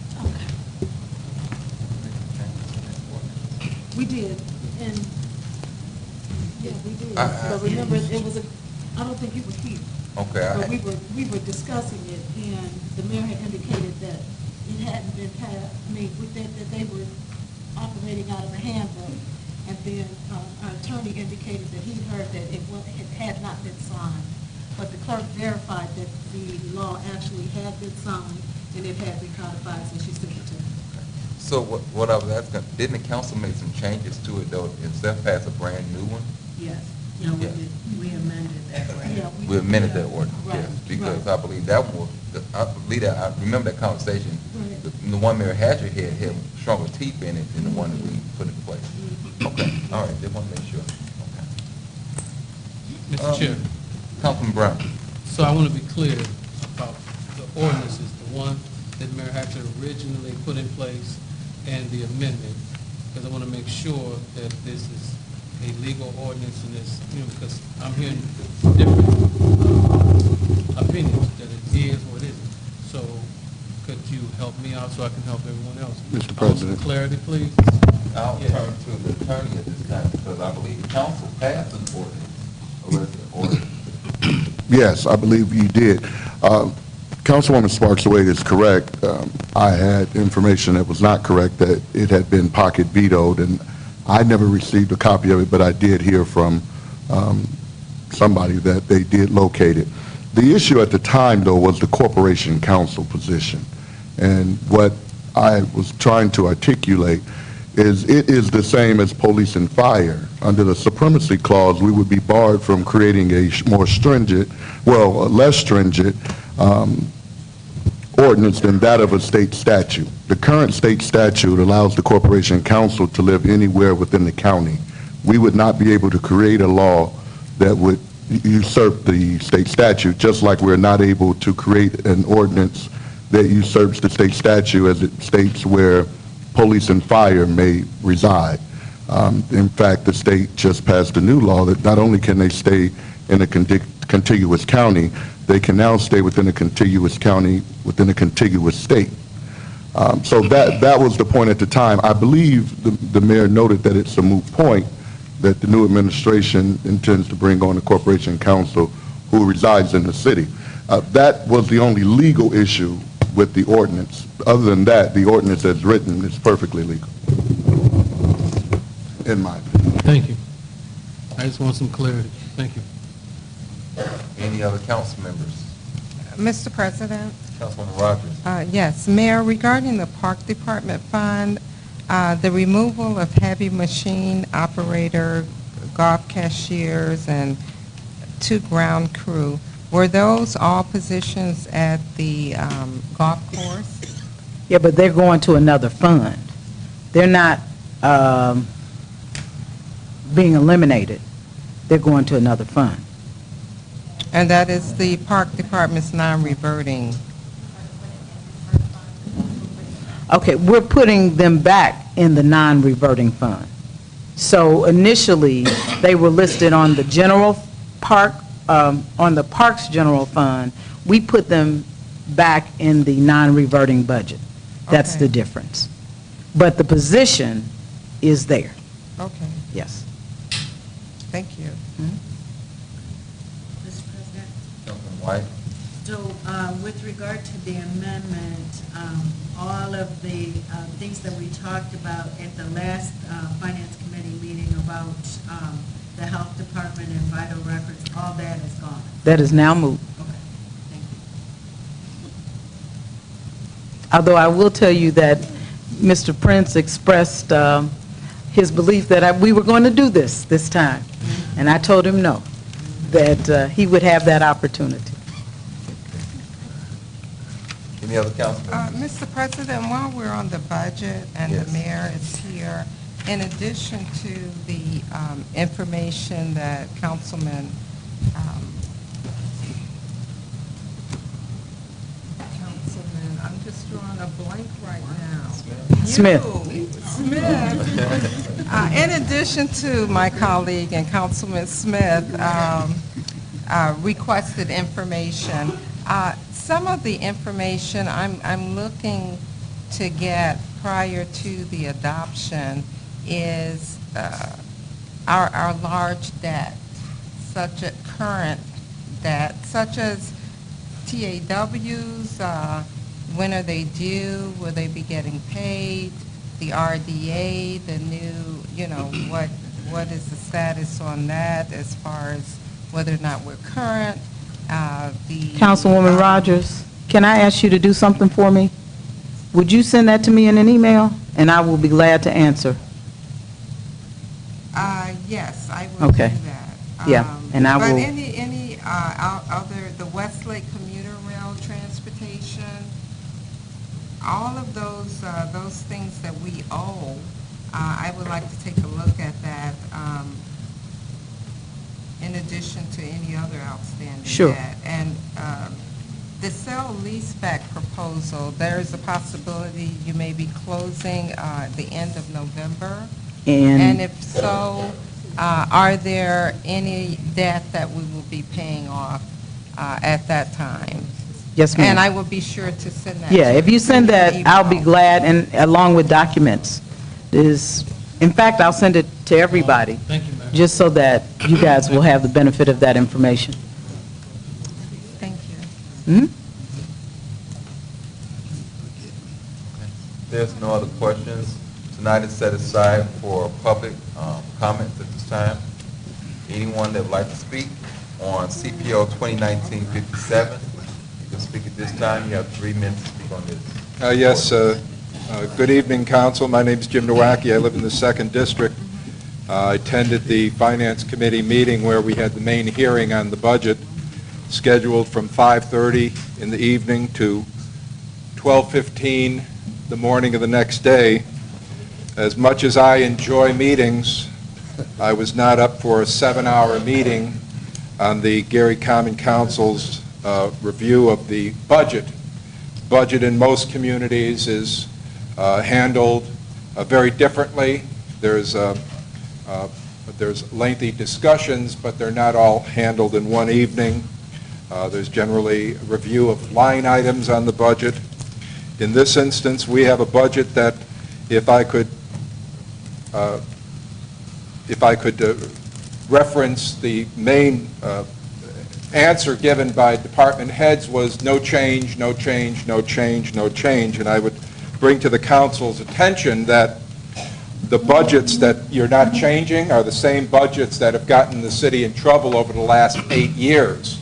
We did, and, yeah, we did. But remember, it was I don't think you were here. Okay. But we were discussing it, and the mayor had indicated that it hadn't been passed, that they were operating out of a handbook. And then our attorney indicated that he heard that it had not been signed. But the clerk verified that the law actually had been signed, and it had been codified, so she sent it to me. So what I was asking, didn't the council make some changes to it though, instead of pass a brand new one? Yes, yeah, we did, we amended that, right? Yeah, We amended that ordinance, Right, yes, because right. I believe that one, I remember that conversation. Right. The one Mayor Hatcher had stronger teeth in it than the one that we put in place. Okay, all right, they want to make sure. Okay. Mr. Chair, Councilman Brown. so I want to be clear about the ordinances, the one that Mayor Hatcher originally put in place and the amendment, because I want to make sure that this is a legal ordinance and this, because I'm hearing different opinions, that it is or it isn't. So could you help me out so I can help everyone else? Mr. President. Clarity, please. I'll Yeah. turn to the attorney at this time, because I believe the council passed an ordinance. Yes, I believe you did. Councilwoman Sparks Wade is correct. I had information that was not correct, that it had been pocket vetoed, and I never received a copy of it, but I did hear from somebody that they did locate it. The issue at the time, though, was the corporation counsel position. And what I was trying to articulate is it is the same as police and fire. Under the supremacy clause, we would be barred from creating a more stringent, well, a less stringent ordinance than that of a state statute. The current state statute allows the corporation counsel to live anywhere within the county. We would not be able to create a law that would usurp the state statute, just like we're not able to create an ordinance that usurps the state statute as it states where police and fire may reside. In fact, the state just passed a new law that not only can they stay in a contiguous county, they can now stay within a contiguous county, within a contiguous state. So that was the point at the time. I believe the mayor noted that it's a moot point, that the new administration intends to bring on a corporation counsel who resides in the city. That was the only legal issue with the ordinance. Other than that, the ordinance as written is perfectly legal, in my opinion. Thank you. I just want some clarity. Thank you. Any other council members? Mr. President? Councilwoman Rogers. Yes, Mayor, regarding the Park Department fund, the removal of heavy machine operator, golf cashiers, and 2 ground crew, were those all positions at the golf course? Yeah, but they're going to another fund. They're not being eliminated. They're going to another fund. And that is the Park Department's non-reverting. Okay, we're putting them back in the non-reverting fund. So initially, they were listed on the general park, on the Parks General Fund. We put them back in the non-reverting budget. That's Okay. the difference. But the position is there, Okay, yes. thank you. Mr. President? Councilman White. So, with regard to the amendment, all of the things that we talked about at the last Finance Committee meeting about the Health Department and vital records, all that is gone. That is now moot. Okay, thank you. Although I will tell you that Mr. Prince expressed his belief that we were going to do this time. And I told him no, that he would have that opportunity. Any other council members? Mr. President, while we're on the budget and Yes. the mayor is here, in addition to the information that Councilman, I'm just drawing a blank right now. Smith. Smith. In addition to my colleague and Councilman Smith requested information, some of the information I'm looking to get prior to the adoption is our large debt, such as current debt, such as TAWs, when are they due, will they be getting paid, the RDA, the new, what is the status on that as far as whether or not we're current, Councilwoman Rogers, can I ask you to do something for me? Would you send that to me in an email, and I will be glad to answer? Yes, I will do Okay. that. Yeah, and I But will- any other, the Westlake commuter rail transportation, all of those things that we owe, I would like to take a look at that, in addition to any other outstanding Sure. debt. And the sale leaseback proposal, there is a possibility you may be closing the end of November. And And if so, are there any debt that we will be paying off at that time? yes, ma'am. And I will be sure to send that. Yeah, to if you send that, email. I'll be glad, and along with documents. In fact, I'll send it to everybody, Thank you, Mayor. just so that you guys will have the benefit of that information. Thank you. Hmm? There's no other questions. Tonight is set aside for public comments at this time. Anyone that would like to speak on CPO 2019-57, you can speak at this time. You have 3 minutes to speak on this. Yes, good evening, council. My name is Jim Nowacki. I live in the 2nd District. I attended the Finance Committee meeting where we had the main hearing on the budget, scheduled from 5:30 in the evening to 12:15 the morning of the next day. As much as I enjoy meetings, I was not up for a 7-hour meeting on the Gary Common Council's review of the budget. Budget in most communities is handled very differently. There's lengthy discussions, but they're not all handled in one evening. There's generally a review of line items on the budget. In this instance, we have a budget that, if I could reference the main answer given by department heads, was no change, no change, no change, no change. And I would bring to the council's attention that the budgets that you're not changing are the same budgets that have gotten the city in trouble over the last 8 years.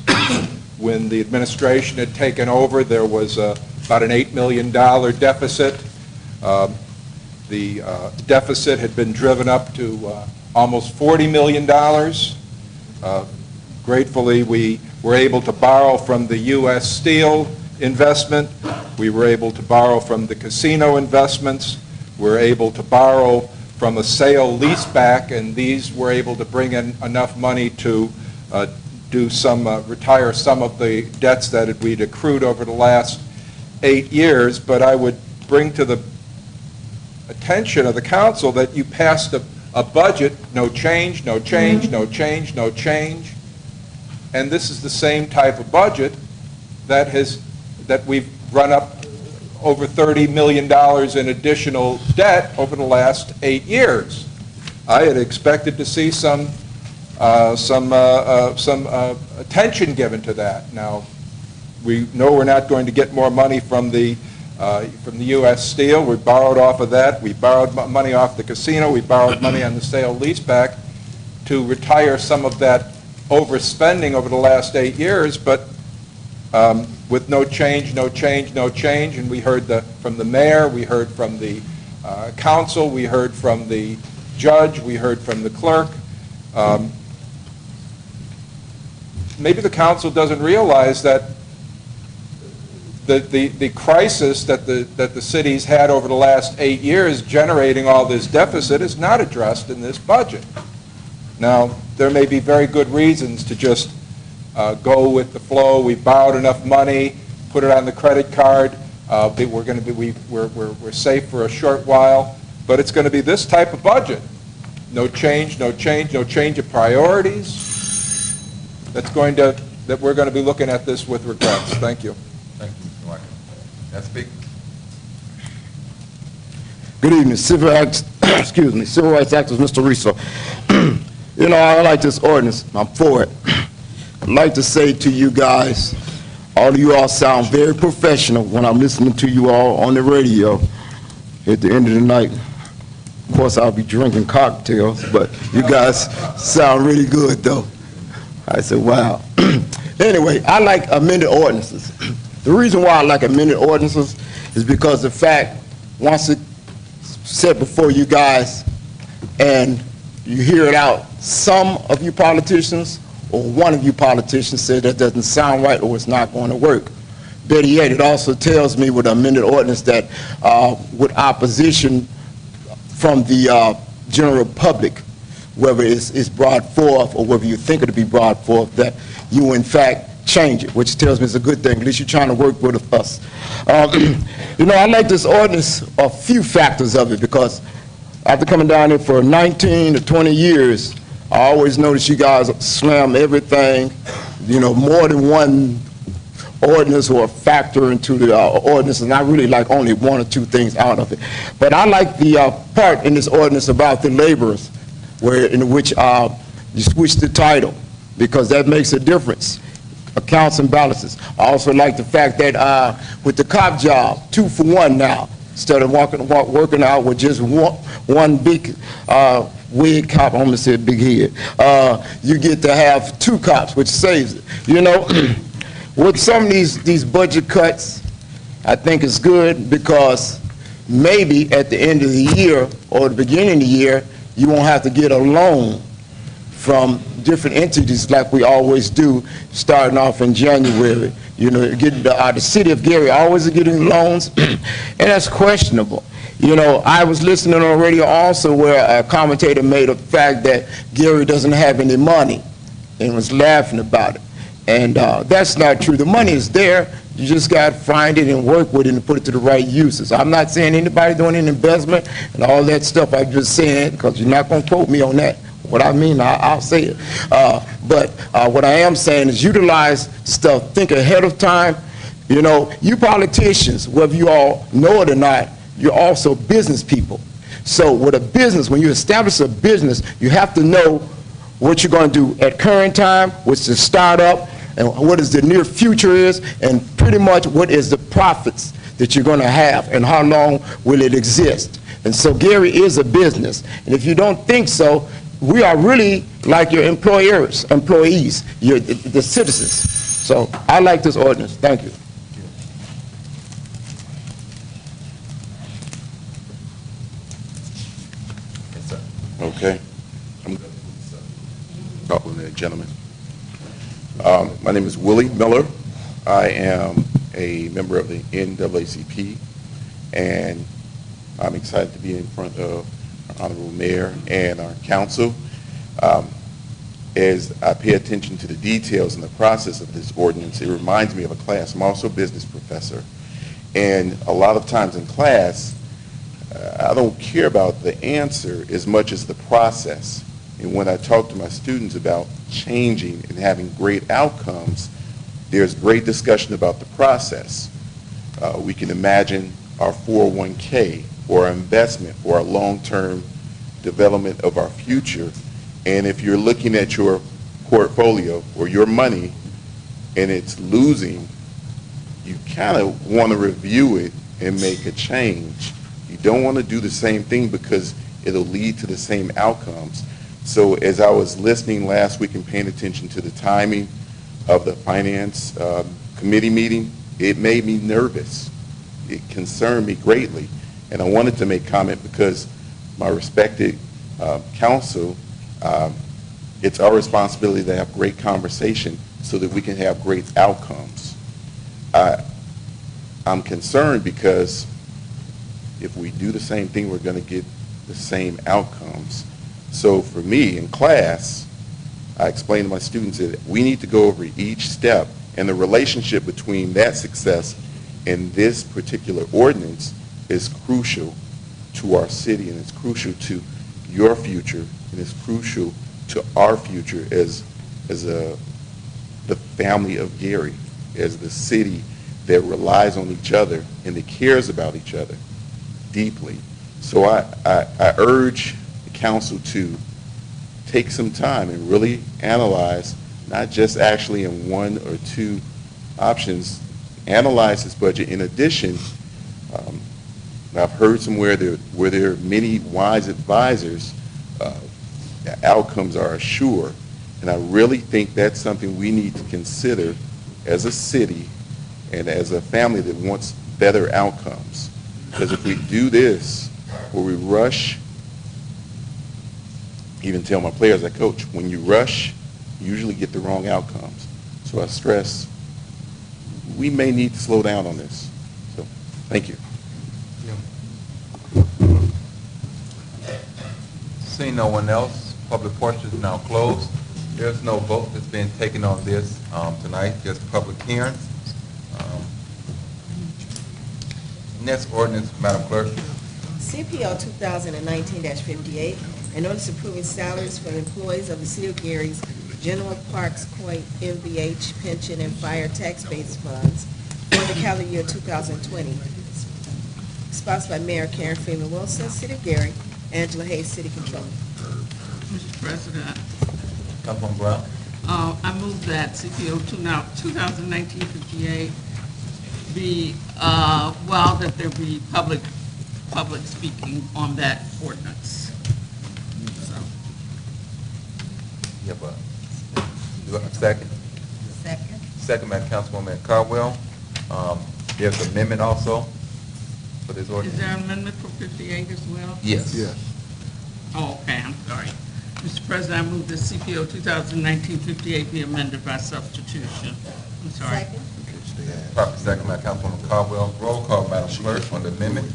When the administration had taken over, there was about an $8 million deficit. The deficit had been driven up to almost $40 million. Gratefully, we were able to borrow from the U.S. Steel investment. We were able to borrow from the casino investments. We were able to borrow from a sale leaseback, and these were able to bring in enough money to retire some of the debts that we'd accrued over the last 8 years. But I would bring to the attention of the council that you passed a budget, no change, no change, no change, no change. And this is the same type of budget that we've run up over $30 million in additional debt over the last 8 years. I had expected to see some attention given to that. Now, we know we're not going to get more money from the U.S. Steel. We borrowed off of that. We borrowed money off the casino. We borrowed money on the sale leaseback to retire some of that overspending over the last 8 years, but with no change, no change, no change. And we heard from the mayor, we heard from the council, we heard from the judge, we heard from the clerk. Maybe the council doesn't realize that the crisis that the city's had over the last 8 years generating all this deficit is not addressed in this budget. Now, there may be very good reasons to just go with the flow. We've borrowed enough money, put it on the credit card. We're safe for a short while, but it's going to be this type of budget. No change of priorities. That we're going to be looking at this with regrets. Thank you. Thank you, Mr. Wacker. Next speaker. Good evening. Civil Rights Activist, Mr. Riso. You know, I like this ordinance. I'm for it. I'd like to say to you guys, all of you all sound very professional when I'm listening to you all on the radio at the end of the night. Of course, I'll be drinking cocktails, but you guys sound really good, though. I said, wow. Anyway, I like amended ordinances. The reason why I like amended ordinances is because the fact, once it's set before you guys and you hear it out, some of you politicians or one of you politicians said that doesn't sound right or it's not going to work. Better yet, it also tells me with amended ordinance that with opposition from the general public, whether it's brought forth or whether you think it'll be brought forth, that you in fact change it, which tells me it's a good thing. At least you're trying to work with us. You know, I like this ordinance, a few factors of it, because after coming down here for 19 to 20 years, I always notice you guys slam everything, you know, more than one ordinance or a factor into the ordinance, and I really like only one or two things out of it. But I like the part in this ordinance about the laborers, in which you switch the title, because that makes a difference. Accounts and balances. I also like the fact that with the cop job, 2 for 1 now, instead of working out with just one big wig cop, I almost said big head, you get to have 2 cops, which saves it. You know, with some of these budget cuts, I think it's good because maybe at the end of the year or the beginning of the year, you won't have to get a loan from different entities like we always do, starting off in January. You know, the city of Gary always is getting loans, and that's questionable. You know, I was listening on the radio also where a commentator made a fact that Gary doesn't have any money and was laughing about it. And that's not true. The money is there. You just got to find it and work with it and put it to the right uses. I'm not saying anybody doing an investment and all that stuff. I'm just saying, because you're not going to quote me on that. What I mean, I'll say it. But what I am saying is utilize stuff. Think ahead of time. You know, you politicians, whether you all know it or not, you're also business people. So with a business, when you establish a business, you have to know what you're going to do at current time, what's the startup, and what is the near future is, and pretty much what is the profits that you're going to have, and how long will it exist. And so Gary is a business. And if you don't think so, we are really like your employees, the citizens. So I like this ordinance. Thank you. Okay. I'm talk with the gentleman. My name is Willie Miller. I am a member of the NAACP, and I'm excited to be in front of our Honorable Mayor and our council. As I pay attention to the details and the process of this ordinance, it reminds me of a class. I'm also a business professor, and a lot of times in class, I don't care about the answer as much as the process. And when I talk to my students about changing and having great outcomes, there's great discussion about the process. We can imagine our 401k or our investment or our long-term development of our future. And if you're looking at your portfolio or your money and it's losing, you kind of want to review it and make a change. You don't want to do the same thing because it'll lead to the same outcomes. So as I was listening last week and paying attention to the timing of the finance committee meeting, it made me nervous. It concerned me greatly. And I wanted to make comment because my respected council, it's our responsibility to have great conversation so that we can have great outcomes. I'm concerned because if we do the same thing, we're going to get the same outcomes. So for me, in class, I explain to my students that we need to go over each step, and the relationship between that success and this particular ordinance is crucial to our city, and it's crucial to your future, and it's crucial to our future as the family of Gary, as the city that relies on each other and that cares about each other deeply. So I urge the council to take some time and really analyze, not just actually in one or two options, analyze this budget. In addition, I've heard somewhere where there are many wise advisors, outcomes are assured. And I really think that's something we need to consider as a city and as a family that wants better outcomes. Because if we do this, where we rush, even tell my players I coach, when you rush, you usually get the wrong outcomes. So I stress, we may need to slow down on this. So, thank you. Seeing no one else, public portion is now closed. There's no vote that's been taken on this tonight, just public hearing. Next ordinance, Madam Clerk. CPO 2019-58, an ordinance approving salaries for employees of the City of Gary's General Parks, Coit, MVH, pension, and fire tax-based funds for the calendar year 2020. Sponsored by Mayor Karen Freeman Wilson, City of Gary, Angela Hayes, City Controller. Mr. President, Councilwoman Brown. I move that CPO 2019-58 be, that there be public speaking on that ordinance. So. You have do I have a second? Second. Second by Councilwoman Caldwell. There's an amendment also for this Is ordinance. there an amendment for 58 as well? Yes. Oh, okay, I'm sorry. Mr. President, I move that CPO 2019-58 be amended by substitution. I'm sorry. Second. Properly second by Councilwoman Caldwell. Roll call, Madam Clerk, on the amendment.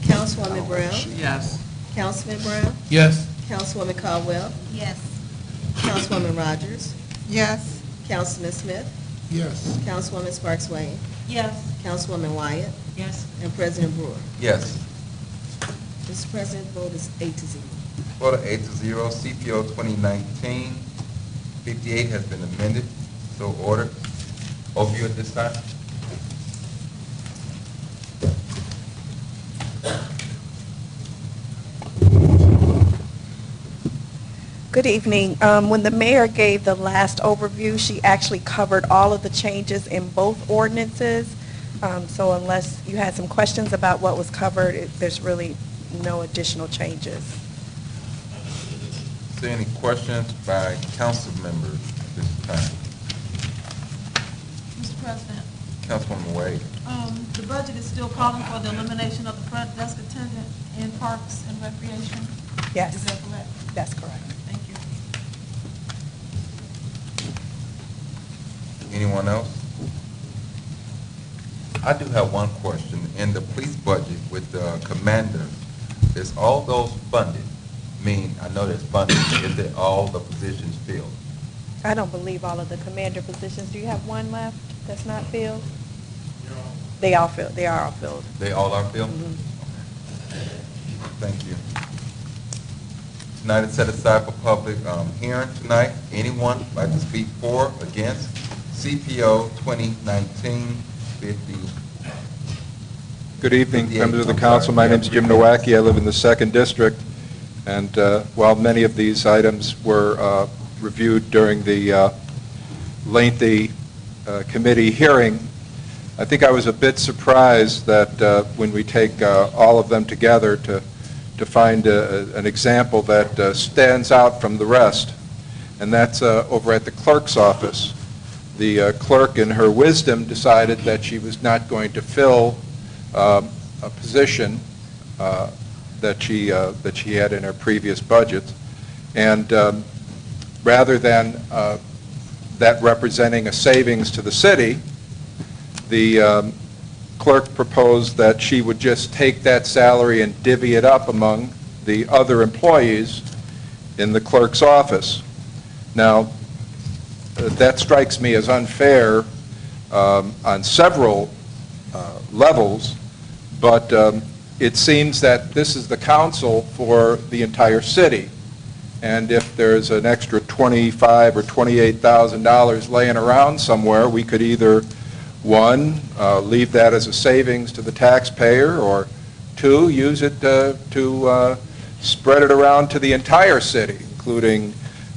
Councilwoman Brown, Yes. Councilman Brown, Yes. Councilwoman Caldwell, Yes. Councilwoman Rogers, Yes. Councilman Smith, Yes. Councilwoman Sparks Wayne, Yes. Councilwoman Wyatt, Yes. and President Brewer. Yes. Mr. President, vote is 8-0. Vote 8-0. CPO 2019-58 has been amended. So ordered. Overview at this time. Good evening. When the mayor gave the last overview, she actually covered all of the changes in both ordinances. So unless you had some questions about what was covered, there's really no additional changes. Is there any questions by council members at this time? Mr. President, Councilwoman Wade. the budget is still calling for the elimination of the front desk attendant in Parks and Recreation? Yes, Is that correct? that's correct. Thank you. Anyone else? I do have one question. In the police budget with the commander, is all those funded? I know there's funding. Is it all the positions filled? I don't believe all of the commander positions. Do you have one left that's not filled? They are all filled. They are all filled. They all are filled? Thank you. Tonight is set aside for public hearing tonight. Anyone like to speak for or against CPO 2019-50? Good evening, members of the council. My name is Jim Nowacki. I live in the 2nd District. And while many of these items were reviewed during the lengthy committee hearing, I think I was a bit surprised that when we take all of them together to find an example that stands out from the rest, and that's over at the clerk's office. The clerk, in her wisdom, decided that she was not going to fill a position that she had in her previous budget, and rather than that representing a savings to the city, the clerk proposed that she would just take that salary and divvy it up among the other employees in the clerk's office. Now, that strikes me as unfair on several levels, but it seems that this is the council for the entire city. And if there's an extra $25,000 or $28,000 laying around somewhere, we could either, one, leave that as a savings to the taxpayer, or two, use it to spread it around to the entire city, including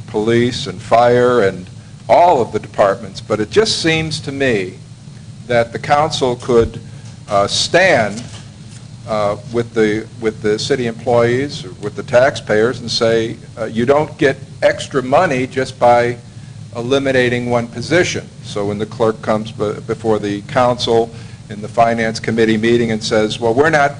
police and fire and all of the departments. But it just seems to me that the council could stand with the city employees, or with the taxpayers, and say, you don't get extra money just by eliminating one position. So when the clerk comes before the council in the finance committee meeting and says, well, we're not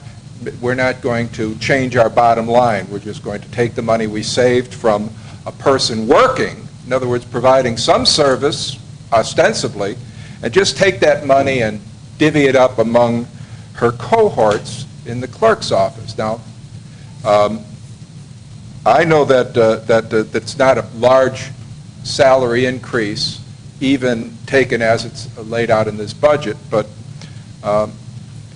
going to change our bottom line, we're just going to take the money we saved from a person working, in other words, providing some service, ostensibly, and just take that money and divvy it up among her cohorts in the clerk's office. Now, I know that that's not a large salary increase, even taken as it's laid out in this budget, but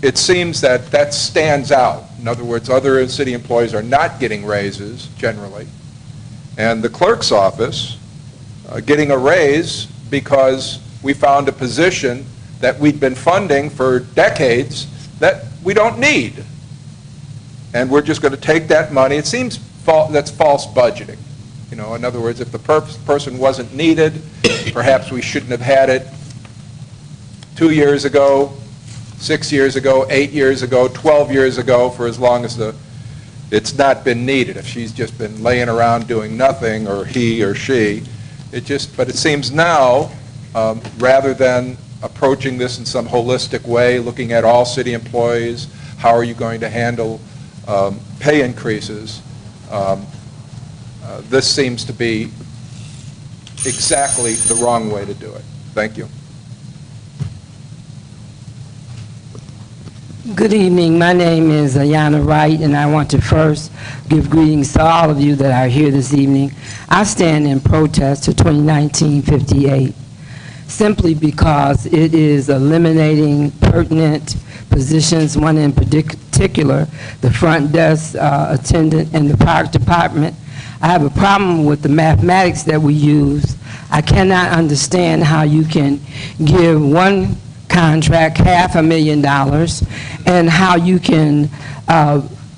it seems that that stands out. In other words, other city employees are not getting raises generally, and the clerk's office getting a raise because we found a position that we'd been funding for decades that we don't need. And we're just going to take that money. It seems that's false budgeting. You know, in other words, if the person wasn't needed, perhaps we shouldn't have had it 2 years ago, 6 years ago, 8 years ago, 12 years ago, for as long as it's not been needed. If she's just been laying around doing nothing, or he or she, but it seems now, rather than approaching this in some holistic way, looking at all city employees, how are you going to handle pay increases, this seems to be exactly the wrong way to do it. Thank you. Good evening. My name is Ayana Wright, and I want to first give greetings to all of you that are here this evening. I stand in protest to 2019-58, simply because it is eliminating pertinent positions, one in particular, the front desk attendant in the park department. I have a problem with the mathematics that we use. I cannot understand how you can give one contract $500,000 and how you can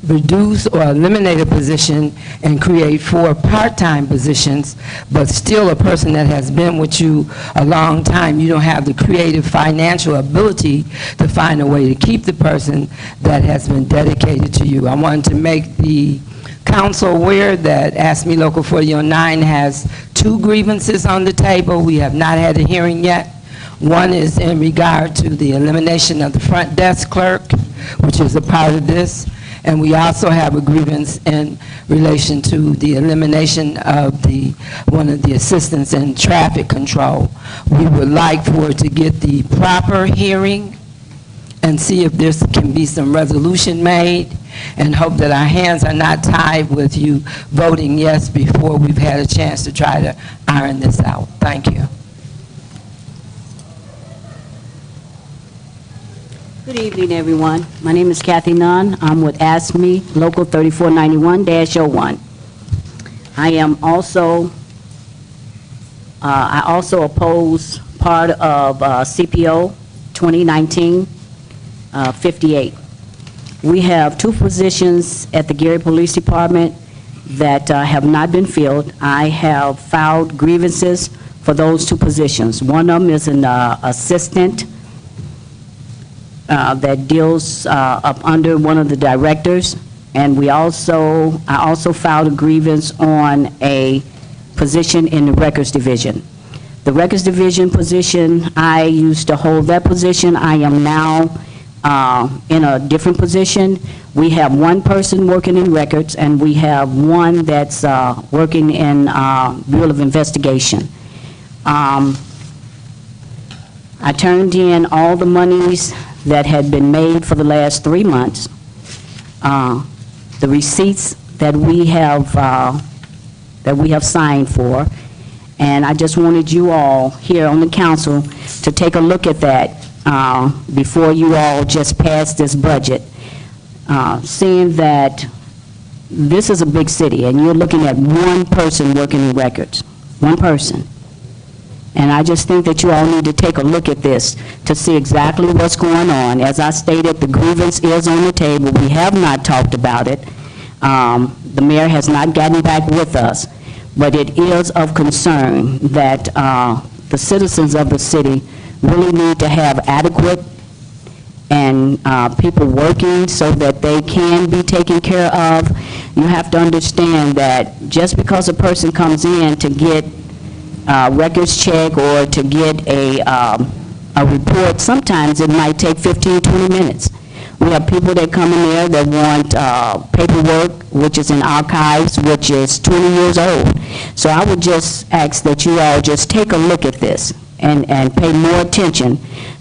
reduce or eliminate a position and create 4 part-time positions, but still a person that has been with you a long time, you don't have the creative financial ability to find a way to keep the person that has been dedicated to you. I wanted to make the council aware that AFSCME Local 4009 has 2 grievances on the table. We have not had a hearing yet. One is in regard to the elimination of the front desk clerk, which is a part of this. And we also have a grievance in relation to the elimination of one of the assistants in traffic control. We would like for it to get the proper hearing and see if there can be some resolution made, and hope that our hands are not tied with you voting yes before we've had a chance to try to iron this out. Thank you. Good evening, everyone. My name is Kathy Nunn. I'm with AFSCME Local 3491-01. I also oppose part of CPO 2019-58. We have 2 positions at the Gary Police Department that have not been filled. I have filed grievances for those 2 positions. One of them is an assistant that deals up under one of the directors, and I also filed a grievance on a position in the records division. The records division position, I used to hold that position. I am now in a different position. We have 1 person working in records, and we have 1 that's working in Bureau of Investigation. I I turned in all the monies that had been made for the last 3 months, the receipts that we have signed for, and I just wanted you all here on the council to take a look at that before you all just pass this budget, seeing that this is a big city, and you're looking at one person working in records, one person. And I just think that you all need to take a look at this to see exactly what's going on. As I stated, the grievance is on the table. We have not talked about it. The mayor has not gotten back with us, but it is of concern that the citizens of the city really need to have adequate and people working so that they can be taken care of. You have to understand that just because a person comes in to get records check or to get a report, sometimes it might take 15, 20 minutes. We have people that come in there that want paperwork, which is in archives, which is 20 years old. So I would just ask that you all just take a look at this and pay more attention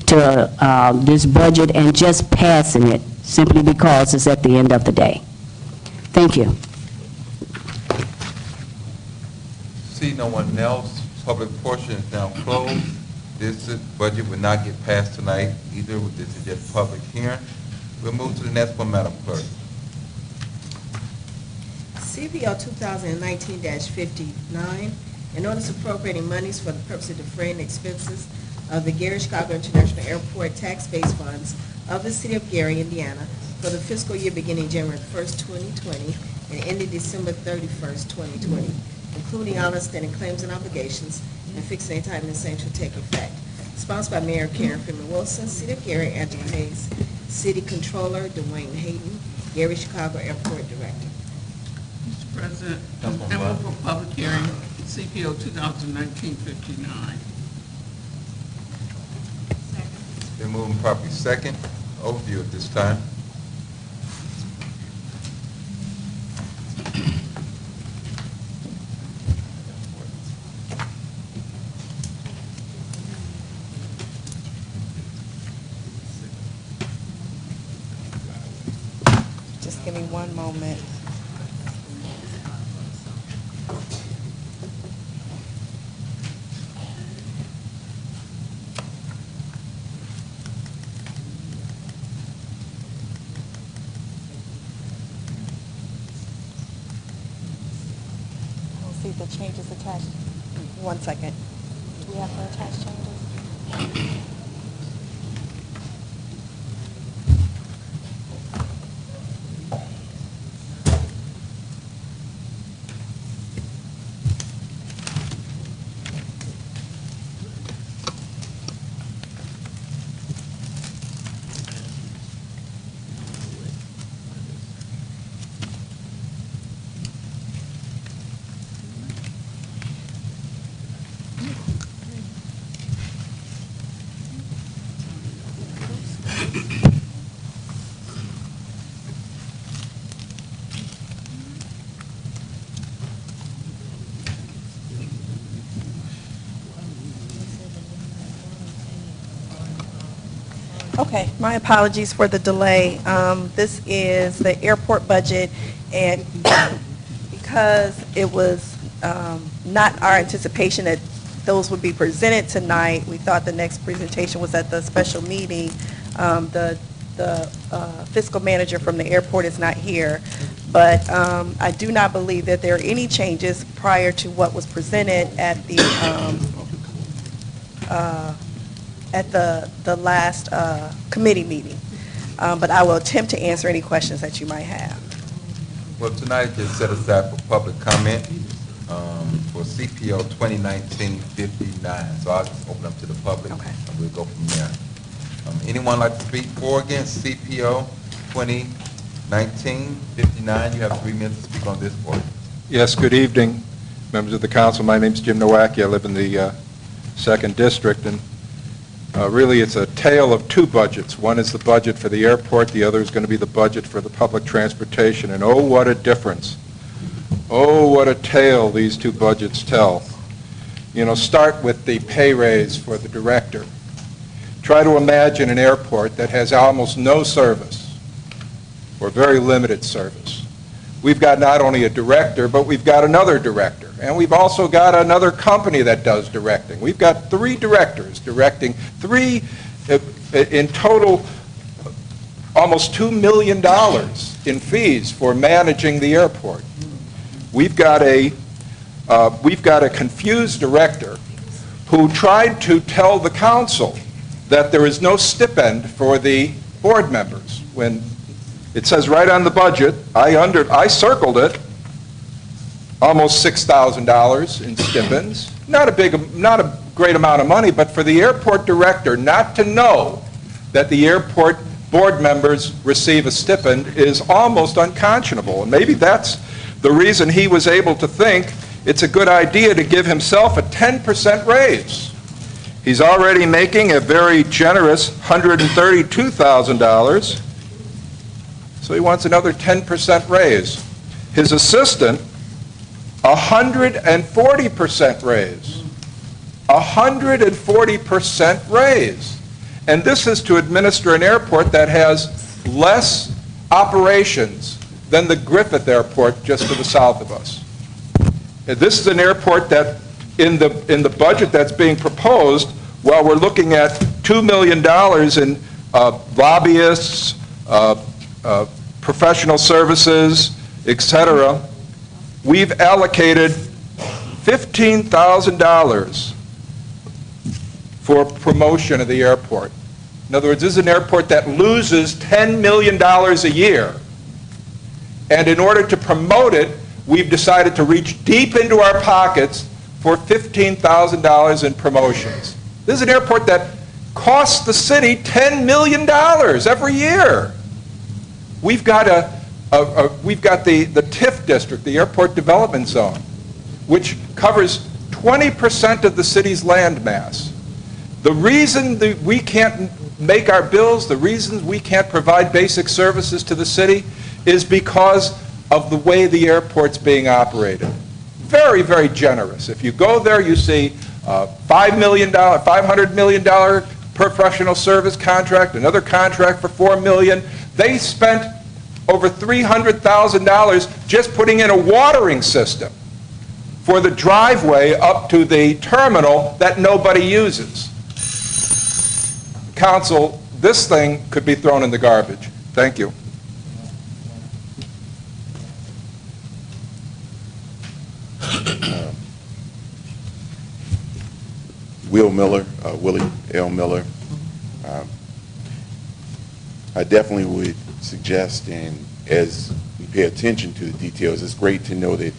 to this budget and just passing it simply because it's at the end of the day. Thank you. See no one else, public portion is now closed. This budget will not get passed tonight either. This is just public hearing. We'll move to the next one, Madam Clerk. CPO 2019-59, an ordinance appropriating monies for the purpose of defraying expenses of the Gary Chicago International Airport tax-based funds of the City of Gary, Indiana, for the fiscal year beginning January 1st, 2020, and ending December 31st, 2020, including all outstanding claims and obligations, and fixing a time and the same shall take effect. Sponsored by Mayor Karen Freeman Wilson, City of Gary, Angela Hayes, City Controller Dwayne Hayden, Gary Chicago Airport Director. Mr. President, I move for public hearing, CPO 2019-59. Been moving properly second. Overview at this time. Just give me one moment. We'll see the changes attached. 1 second. Do we have to attach changes? Okay, my apologies for the delay. This is the airport budget, and because it was not our anticipation that those would be presented tonight, we thought the next presentation was at the special meeting. The fiscal manager from the airport is not here, but I do not believe that there are any changes prior to what was presented at the last committee meeting. But I will attempt to answer any questions that you might have. Well, tonight is just set aside for public comment for CPO 2019-59. So I'll just open up to the public. Okay. And we'll go from there. Anyone like to speak for or against CPO 2019-59? You have 3 minutes to speak on this board. Yes, good evening, members of the council. My name is Jim Nowacki. I live in the 2nd District, and really it's a tale of 2 budgets. One is the budget for the airport, the other is going to be the budget for the public transportation, and oh, what a difference. Oh, what a tale these 2 budgets tell. You know, start with the pay raise for the director. Try to imagine an airport that has almost no service or very limited service. We've got not only a director, but we've got another director. And we've also got another company that does directing. We've got 3 directors directing in total, almost $2 million in fees for managing the airport. We've got a confused director who tried to tell the council that there is no stipend for the board members. When it says right on the budget, I circled it, almost $6,000 in stipends. Not a great amount of money, but for the airport director not to know that the airport board members receive a stipend is almost unconscionable. And maybe that's the reason he was able to think it's a good idea to give himself a 10% raise. He's already making a very generous $132,000, so he wants another 10% raise. His assistant, 140% raise. 140% raise. And this is to administer an airport that has less operations than the Griffith Airport just to the south of us. This is an airport that, in the budget that's being proposed, while we're looking at $2 million in lobbyists, professional services, etc., we've allocated $15,000 for promotion of the airport. In other words, this is an airport that loses $10 million a year. And in order to promote it, we've decided to reach deep into our pockets for $15,000 in promotions. This is an airport that costs the city $10 million every year. We've got the TIF district, the Airport Development Zone, which covers 20% of the city's land mass. The reason that we can't make our bills, the reasons we can't provide basic services to the city is because of the way the airport's being operated. Very, very generous. If you go there, you see $500 million professional service contract, another contract for $4 million. They spent over $300,000 just putting in a watering system for the driveway up to the terminal that nobody uses. Council, this thing could be thrown in the garbage. Thank you. Willie L. Miller. I definitely would suggest, and as we pay attention to the details, it's great to know that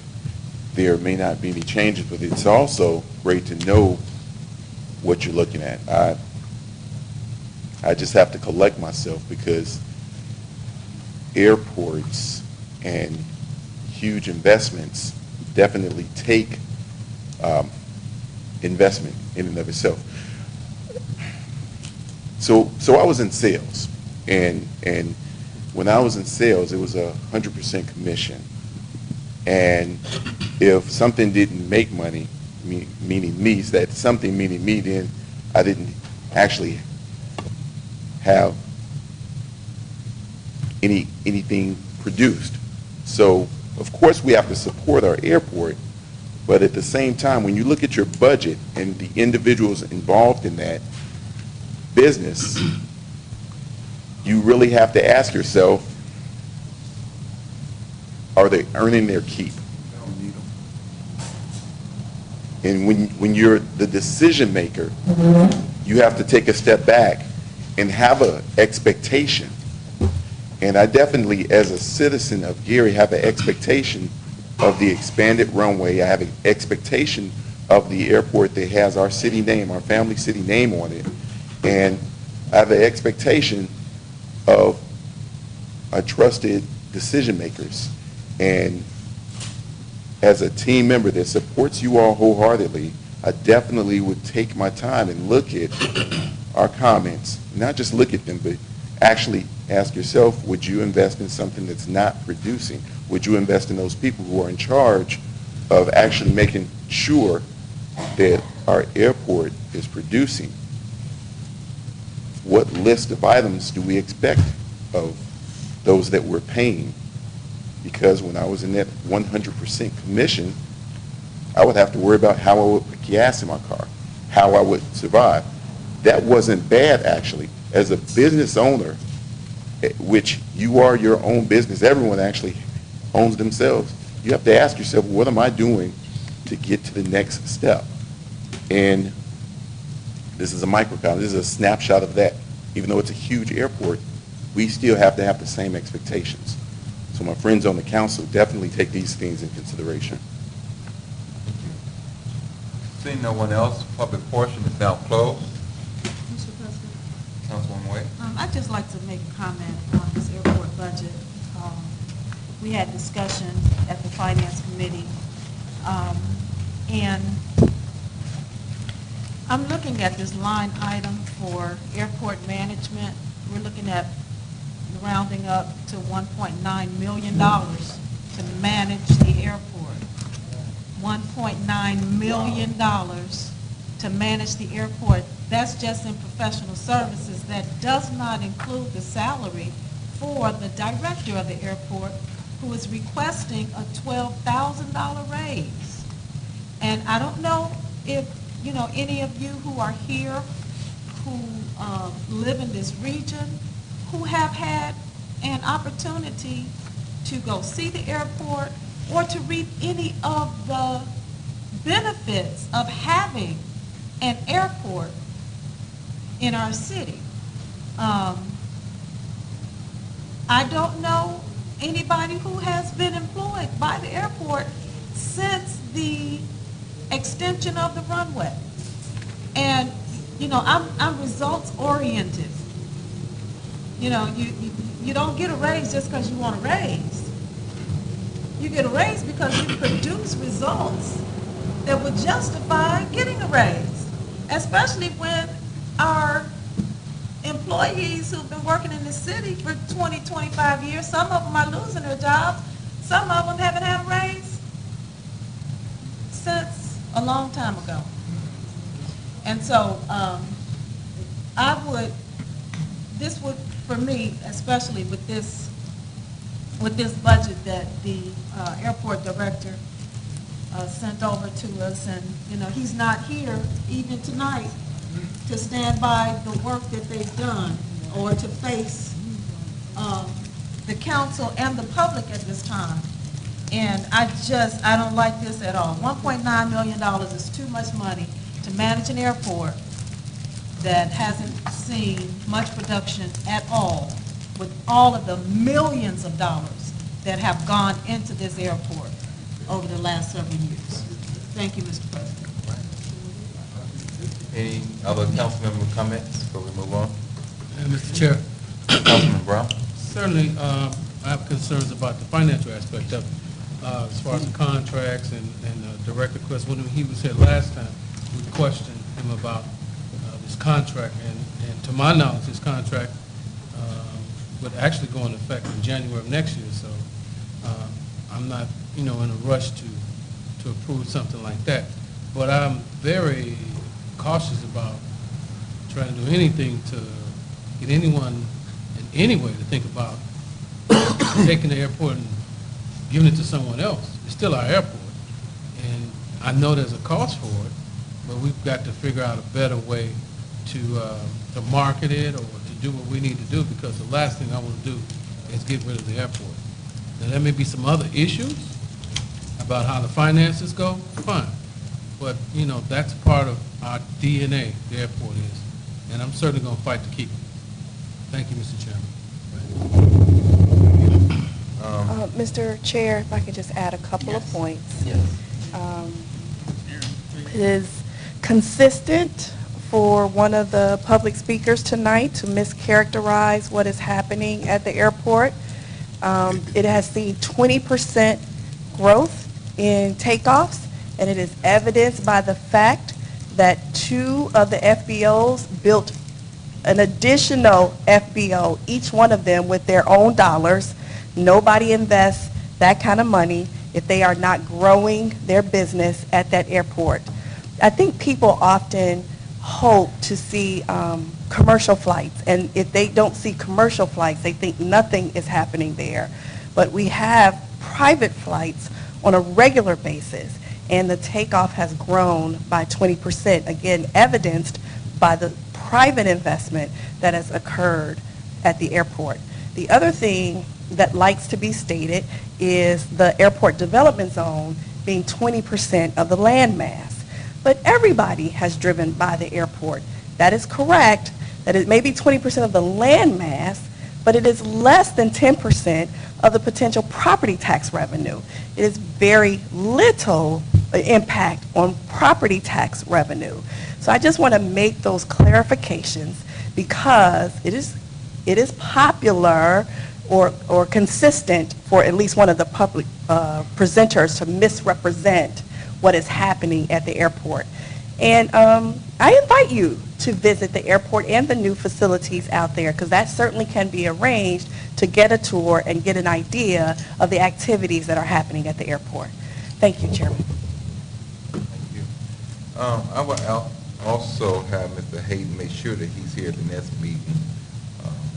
there may not be any changes, but it's also great to know what you're looking at. I just have to collect myself because airports and huge investments definitely take investment in and of itself. So I was in sales, and when I was in sales, it was 100% commission. And if something didn't make money, meaning me, that something meaning me, then I didn't actually have anything produced. So of course we have to support our airport, but at the same time, when you look at your budget and the individuals involved in that business, you really have to ask yourself, are they earning their keep? And when you're the decision maker, you have to take a step back and have an expectation. And I definitely, as a citizen of Gary, have an expectation of the expanded runway. I have an expectation of the airport that has our city name, our family city name on it. And I have an expectation of a trusted decision makers. And as a team member that supports you all wholeheartedly, I definitely would take my time and look at our comments, not just look at them, but actually ask yourself, would you invest in something that's not producing? Would you invest in those people who are in charge of actually making sure that our airport is producing? what list of items do we expect of those that we're paying? Because when I was in that 100% commission, I would have to worry about how I would put gas in my car, how I would survive. That wasn't bad, actually. As a business owner, which you are your own business, everyone actually owns themselves. You have to ask yourself, what am I doing to get to the next step? And this is a microcosm. This is a snapshot of that. Even though it's a huge airport, we still have to have the same expectations. So my friends on the council, definitely take these things in consideration. Seeing no one else, public portion is now closed. Mr. President, Councilwoman Wade. I'd just like to make a comment on this airport budget. We had discussion at the Finance Committee, and I'm looking at this line item for airport management. We're looking at rounding up to $1.9 million to manage the airport. $1.9 million to manage the airport. That's just in professional services. That does not include the salary for the director of the airport, who is requesting a $12,000 raise. And I don't know if, any of you who are here who live in this region, who have had an opportunity to go see the airport or to reap any of the benefits of having an airport in our city. I don't know anybody who has been employed by the airport since the extension of the runway. And, I'm results oriented. You don't get a raise just because you want a raise. You get a raise because you produce results that would justify getting a raise, especially when our employees who've been working in the city for 20, 25 years, some of them are losing their jobs, some of them haven't had a raise since a long time ago. And so this would, for me, especially with this budget that the airport director sent over to us, and he's not here even tonight to stand by the work that they've done or to face the council and the public at this time. And I don't like this at all. $1.9 million is too much money to manage an airport that hasn't seen much production at all, with all of the millions of dollars that have gone into this airport over the last several years. Thank you, Mr. President. Any other council member comments before we move on? Mr. Chair. Councilman Brown. Certainly, I have concerns about the financial aspect of it, as far as the contracts and director, because when he was here last time, we questioned him about this contract, and to my knowledge, this contract would actually go into effect in January of next year, so I'm not, in a rush to approve something like that. But I'm very cautious about trying to do anything to get anyone in any way to think about taking the airport and giving it to someone else. It's still our airport, and I know there's a cost for it, but we've got to figure out a better way to market it or to do what we need to do, because the last thing I want to do is get rid of the airport. Now, there may be some other issues about how the finances go, fine. But, that's part of our DNA, the airport is. And I'm certainly going to fight to keep it. Thank you, Mr. Chairman. Mr. Chair, if I could just add a couple of points. Yes. It is consistent for one of the public speakers tonight to mischaracterize what is happening at the airport. It has seen 20% growth in takeoffs, and it is evidenced by the fact that 2 of the FBOs built an additional FBO, each one of them with their own dollars. Nobody invests that kind of money if they are not growing their business at that airport. I think people often hope to see commercial flights. And if they don't see commercial flights, they think nothing is happening there. But we have private flights on a regular basis, and the takeoff has grown by 20%, again, evidenced by the private investment that has occurred at the airport. The other thing that likes to be stated is the airport development zone being 20% of the land mass. But everybody has driven by the airport. That is correct, that it may be 20% of the land mass, but it is less than 10% of the potential property tax revenue. It is very little impact on property tax revenue. So I just want to make those clarifications because it is popular or consistent for at least one of the public presenters to misrepresent what is happening at the airport. And I invite you to visit the airport and the new facilities out there, because that certainly can be arranged to get a tour and get an idea of the activities that are happening at the airport. Thank you, Chairman. Thank you. I will also have Mr. Hayden make sure that he's here at the next meeting.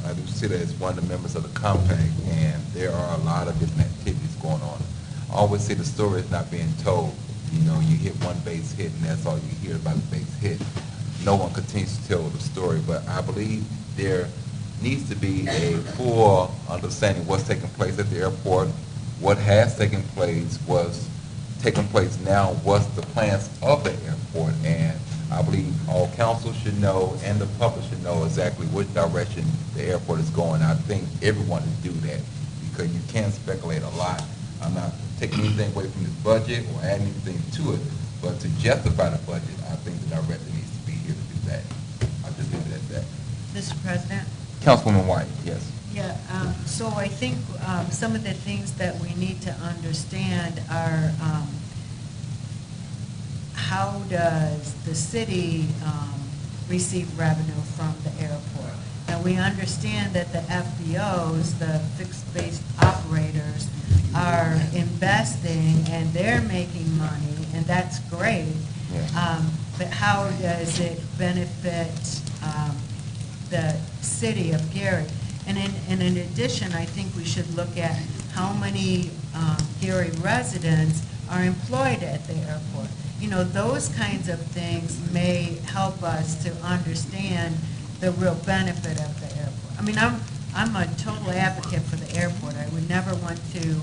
I do see that as one of the members of the compact, and there are a lot of different activities going on. I always say the story is not being told. You know, you hit one base hit, and that's all you hear about the base hit. No one continues to tell the story, but I believe there needs to be a full understanding of what's taking place at the airport, what has taken place, what's taking place now, what's the plans of the airport, and I believe all council should know and the public should know exactly which direction the airport is going. I think everyone should do that because you can speculate a lot. I'm not taking anything away from this budget or adding anything to it, but to justify the budget, I think the director needs to be here to do that. I'll just leave it at that. Mr. President? Councilwoman White, yes. Yeah, so I think some of the things that we need to understand are how does the city receive revenue from the airport? Now, we understand that the FBOs, the fixed-based operators, are investing and they're making money, and that's great. But how does it benefit the city of Gary? And in addition, I think we should look at how many Gary residents are employed at the airport. You know, those kinds of things may help us to understand the real benefit of the airport. I mean, I'm a total advocate for the airport. I would never want to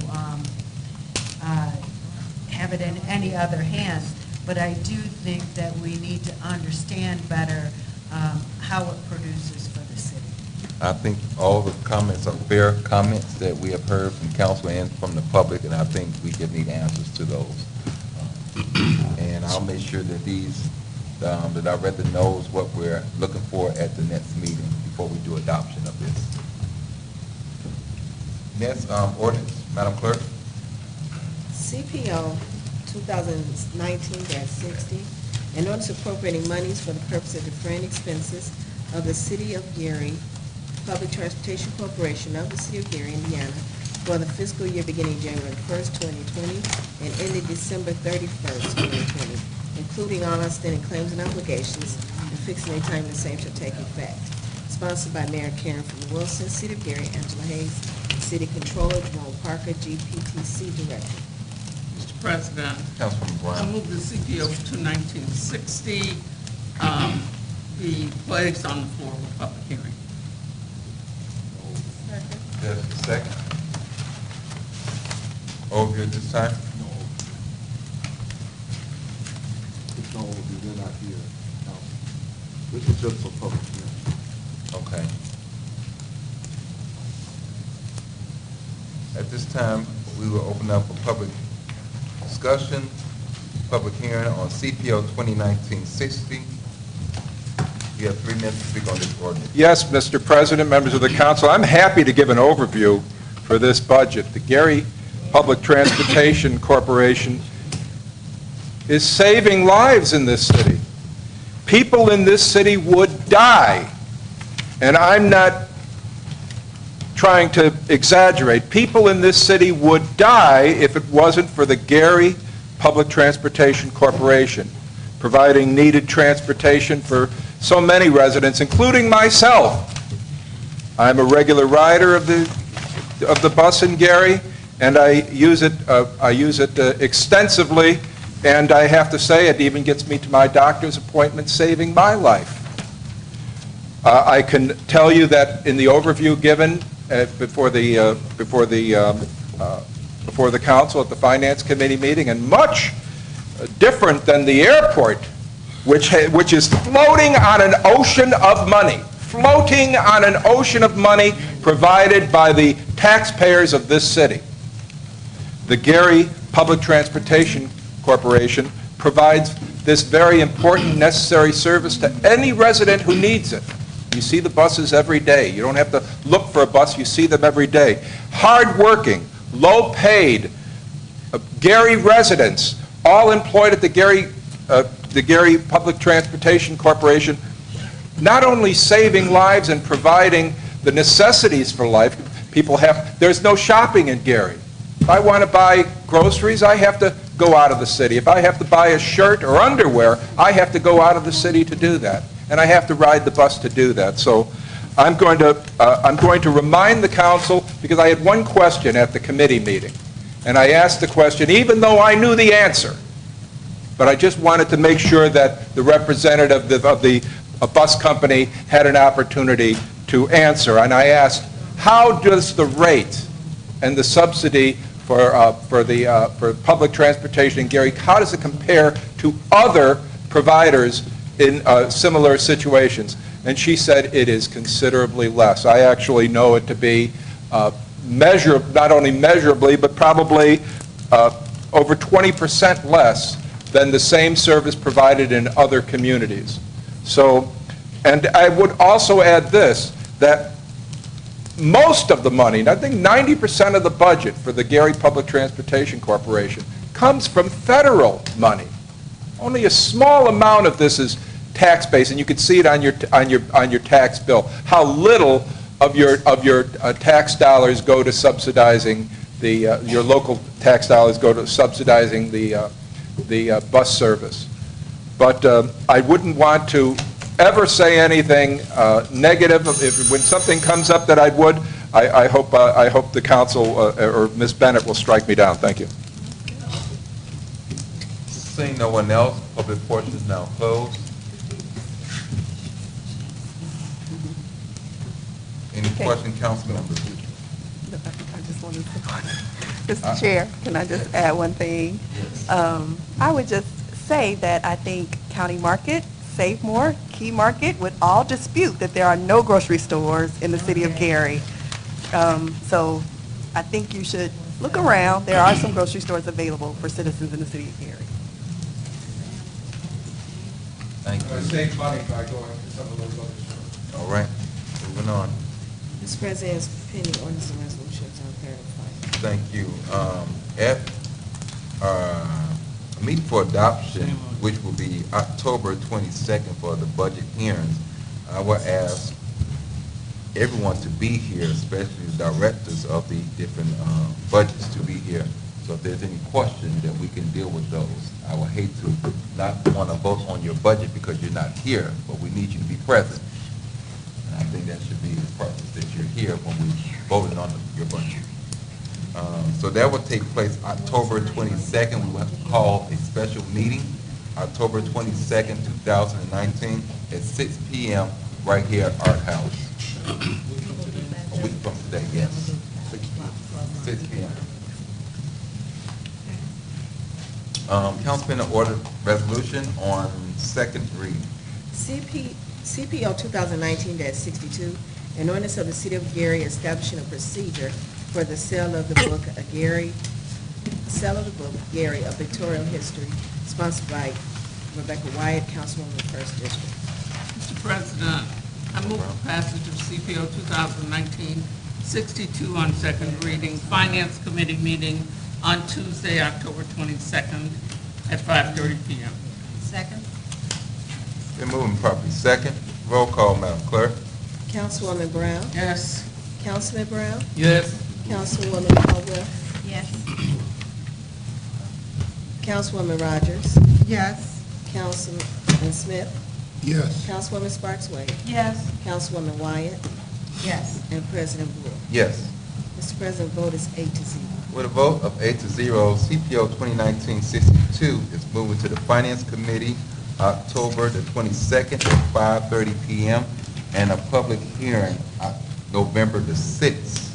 have it in any other hands, but I do think that we need to understand better how it produces for the city. I think all the comments are fair comments that we have heard from council and from the public, and I think we just need answers to those. And I'll make sure that the director knows what we're looking for at the next meeting before we do adoption of this. Next, ordinance, Madam Clerk. CPO 2019-60, an ordinance appropriating monies for the purpose of deferring expenses of the City of Gary Public Transportation Corporation of the City of Gary, Indiana, for the fiscal year beginning January 1st, 2020, and ending December 31st, 2020, including all outstanding claims and obligations, and fixing a time the same shall take effect. Sponsored by Mayor Karen from Wilson, City of Gary, Angela Hayes, City Controller Jerome Parker, GPTC Director. Mr. President, Councilwoman Brown. I move the CPO 1960 be placed on the floor for public hearing. There's a second. Overview at this time? No. It's no overview, they're not here. No. This is just for public hearing. Okay. At this time, we will open up a public discussion, public hearing on CPO 2019-60. You have 3 minutes to speak on this ordinance. Yes, Mr. President, members of the council, I'm happy to give an overview for this budget. The Gary Public Transportation Corporation is saving lives in this city. People in this city would die, and I'm not trying to exaggerate. People in this city would die if it wasn't for the Gary Public Transportation Corporation, providing needed transportation for so many residents, including myself. I'm a regular rider of the bus in Gary, and I use it extensively, and I have to say, it even gets me to my doctor's appointment, saving my life. I can tell you that in the overview given before the council at the Finance Committee meeting, and much different than the airport, which is floating on an ocean of money, provided by the taxpayers of this city. The Gary Public Transportation Corporation provides this very important, necessary service to any resident who needs it. You see the buses every day. You don't have to look for a bus. You see them every day. Hard-working, low-paid Gary residents, all employed at the Gary Public Transportation Corporation, not only saving lives and providing the necessities for life. There's no shopping in Gary. If I want to buy groceries, I have to go out of the city. If I have to buy a shirt or underwear, I have to go out of the city to do that. And I have to ride the bus to do that. So I'm going to remind the council, because I had one question at the committee meeting. And I asked the question, even though I knew the answer. But I just wanted to make sure that the representative of the bus company had an opportunity to answer. And I asked, how does the rate and the subsidy for public transportation in Gary, how does it compare to other providers in similar situations? And she said it is considerably less. I actually know it to be not only measurably, but probably over 20% less than the same service provided in other communities. So, and I would also add this, that most of the money, and I think 90% of the budget for the Gary Public Transportation Corporation comes from federal money. Only a small amount of this is tax-based, and you can see it on your tax bill, how little of your tax dollars go to subsidizing your local tax dollars go to subsidizing the bus service. But I wouldn't want to ever say anything negative. When something comes up that I hope the council or Ms. Bennett will strike me down. Thank you. Seeing no one else, public portion is now closed. Any question, council members? I just wanted to, Mr. Chair, can I just add one thing? I would just say that I think County Market, Save More, Key Market would all dispute that there are no grocery stores in the city of Gary. So I think you should look around. There are some grocery stores available for citizens in the city of Gary. Thank you. Save money by going to some of those other stores. All right, moving on. Mr. President, pending ordinance and resolutions on third and final. Thank you. F, meeting for adoption, which will be October 22nd for the budget hearings. I will ask everyone to be here, especially the directors of the different budgets to be here. So if there's any questions, that we can deal with those. I would hate to not want to vote on your budget because you're not here, but we need you to be present. And I think that should be the purpose, that you're here when we voted on your budget. So that will take place October 22nd. We will have to call a special meeting, October 22nd, 2019, at 6 p.m. right here at Art House. A week from today, yes. 6 p.m. Council pending order resolution on second reading. CPO 2019-62, an ordinance of the City of Gary establishing a procedure for the sale of the book, Gary, A Pictorial History, sponsored by Rebecca Wyatt, Councilwoman of the 1st District. Mr. President, I move the passage of CPO 2019-62 on second reading, Finance Committee meeting on Tuesday, October 22nd at 5:30 p.m. Second. Been moving properly second. Roll call, Madam Clerk. Councilwoman Brown? Yes. Councilman Brown? Yes. Councilwoman Caldwell? Yes. Councilwoman Rogers? Yes. Councilman Smith? Yes. Councilwoman Sparks Wade, Yes. Councilwoman Wyatt, Yes. and President Brewer. Yes. Mr. President, vote is 8-0. With a vote of 8-0, CPO 2019-62 is moving to the Finance Committee October the 22nd at 5:30 p.m. and a public hearing November the 6th,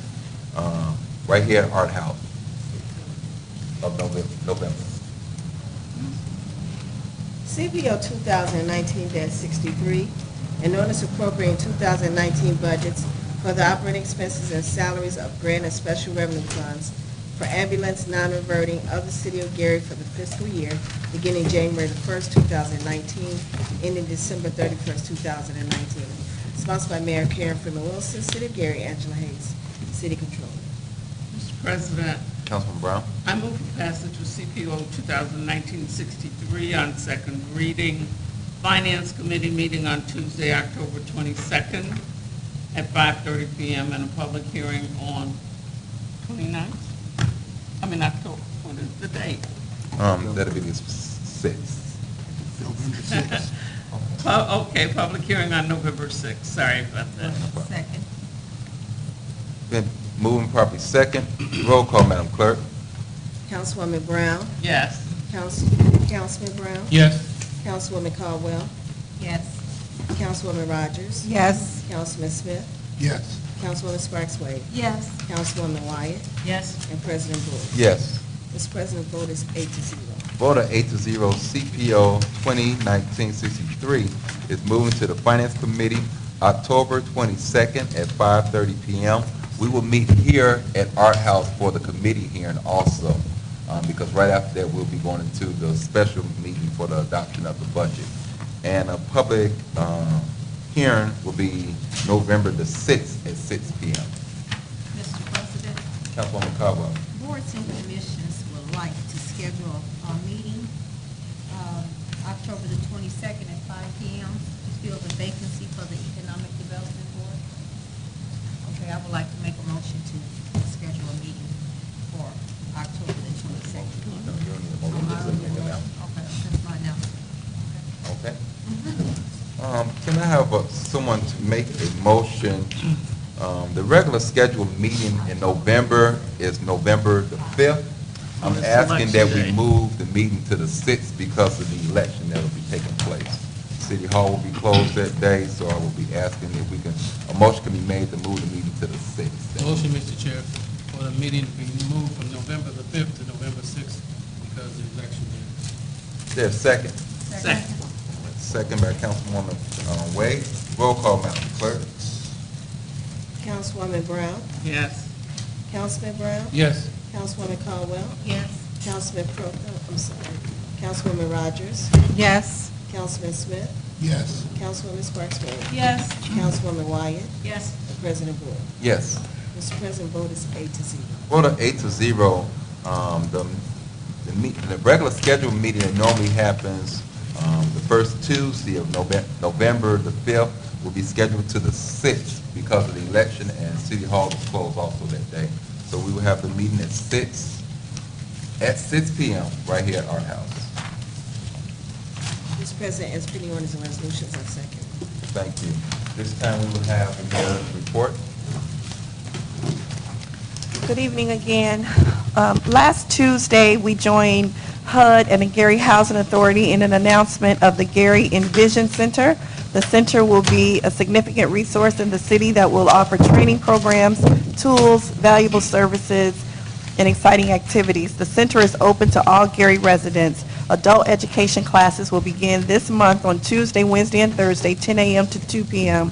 right here at Art House of November. CPO 2019-63, an ordinance appropriating 2019 budgets for the operating expenses and salaries of grant and special revenue funds for ambulance non-reverting of the city of Gary for the fiscal year beginning January the 1st, 2019, ending December 31st, 2019. Sponsored by Mayor Karen Freeman Wilson, City of Gary, Angela Hayes, City Controller. Mr. President, Councilman Brown? I move for passage of CPO 2019-63 on second reading. Finance Committee meeting on Tuesday, October 22nd at 5:30 p.m. and a public hearing on 29th? October, what is the date? That'll be the 6th. November 6th. Okay, public hearing on November 6th. Sorry about that. Second. Been moving properly second. Roll call, Madam Clerk. Councilwoman Brown, Yes. Councilman Brown, Yes. Councilwoman Caldwell, Yes. Councilwoman Rogers, Yes. Councilman Smith, Yes. Councilwoman Sparks Wade, Yes. Councilwoman Wyatt, Yes. and President Brewer. Yes. Mr. President, vote is 8-0. Vote of 8-0, CPO 2019-63 is moving to the Finance Committee October 22nd at 5:30 p.m. We will meet here at Art House for the committee hearing also, because right after that, we'll be going into the special meeting for the adoption of the budget. And a public hearing will be November the 6th at 6 p.m. Mr. President, Councilwoman Caldwell. boards and commissions would like to schedule a meeting October the 22nd at 5 p.m. to fill the vacancy for the Economic Development Board. Okay, I would like to make a motion to schedule a meeting for October the 22nd. Okay, that's my announcement. Okay. Can I have someone to make a motion? The regular scheduled meeting in November is November the 5th. I'm It's asking that we election day. move the meeting to the 6th because of the election that will be taking place. City Hall will be closed that day, so I will be asking if a motion can be made to move the meeting to the 6th. Motion, Mr. Chair, for the meeting to be moved from November the 5th to November 6th because of the election day. Is there a second? Second. Second by Councilwoman Wade. Roll call, Madam Clerk. Councilwoman Brown, Yes. Councilman Brown, Yes. Councilwoman Caldwell, Yes. Councilwoman Rogers, Yes. Councilman Smith, Yes. Councilwoman Sparks Wade, Yes. Councilwoman Wyatt, Yes. and President Brewer. Yes. Mr. President, vote is 8-0. Vote of 8-0, the regular scheduled meeting that normally happens the first Tuesday of November the 5th will be scheduled to the 6th because of the election, and City Hall is closed also that day. So we will have the meeting at 6 p.m. right here at our house. Mr. President, as pending orders and resolutions, I second. Thank you. This time we will have the mayor's report. Good evening again. Last Tuesday, we joined HUD and the Gary Housing Authority in an announcement of the Gary Envision Center. The center will be a significant resource in the city that will offer training programs, tools, valuable services, and exciting activities. The center is open to all Gary residents. Adult education classes will begin this month on Tuesday, Wednesday, and Thursday, 10 a.m. to 2 p.m.,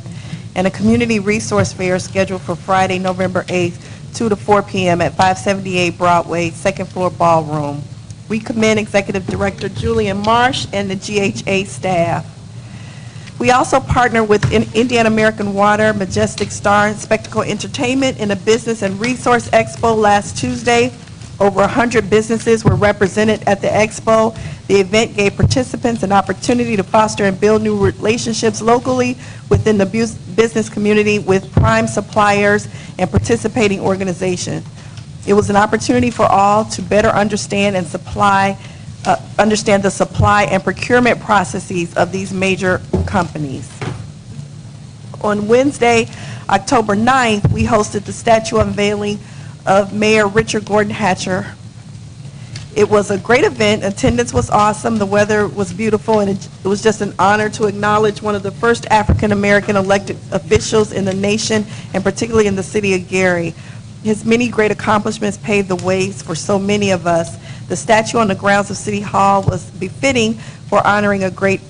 and a community resource fair is scheduled for Friday, November 8th, 2 to 4 p.m. at 578 Broadway, second floor ballroom. We commend Executive Director Julian Marsh and the GHA staff. We also partner with Indiana American Water, Majestic Star, and Spectacle Entertainment in a Business and Resource Expo last Tuesday. Over 100 businesses were represented at the expo. The event gave participants an opportunity to foster and build new relationships locally within the business community with prime suppliers and participating organizations. It was an opportunity for all to better understand and supply understand the supply and procurement processes of these major companies. On Wednesday, October 9th, we hosted the statue unveiling of Mayor Richard Gordon Hatcher. It was a great event. Attendance was awesome. The weather was beautiful, and it was just an honor to acknowledge one of the first African-American elected officials in the nation, and particularly in the city of Gary. His many great accomplishments paved the ways for so many of us. The statue on the grounds of City Hall was befitting for honoring a great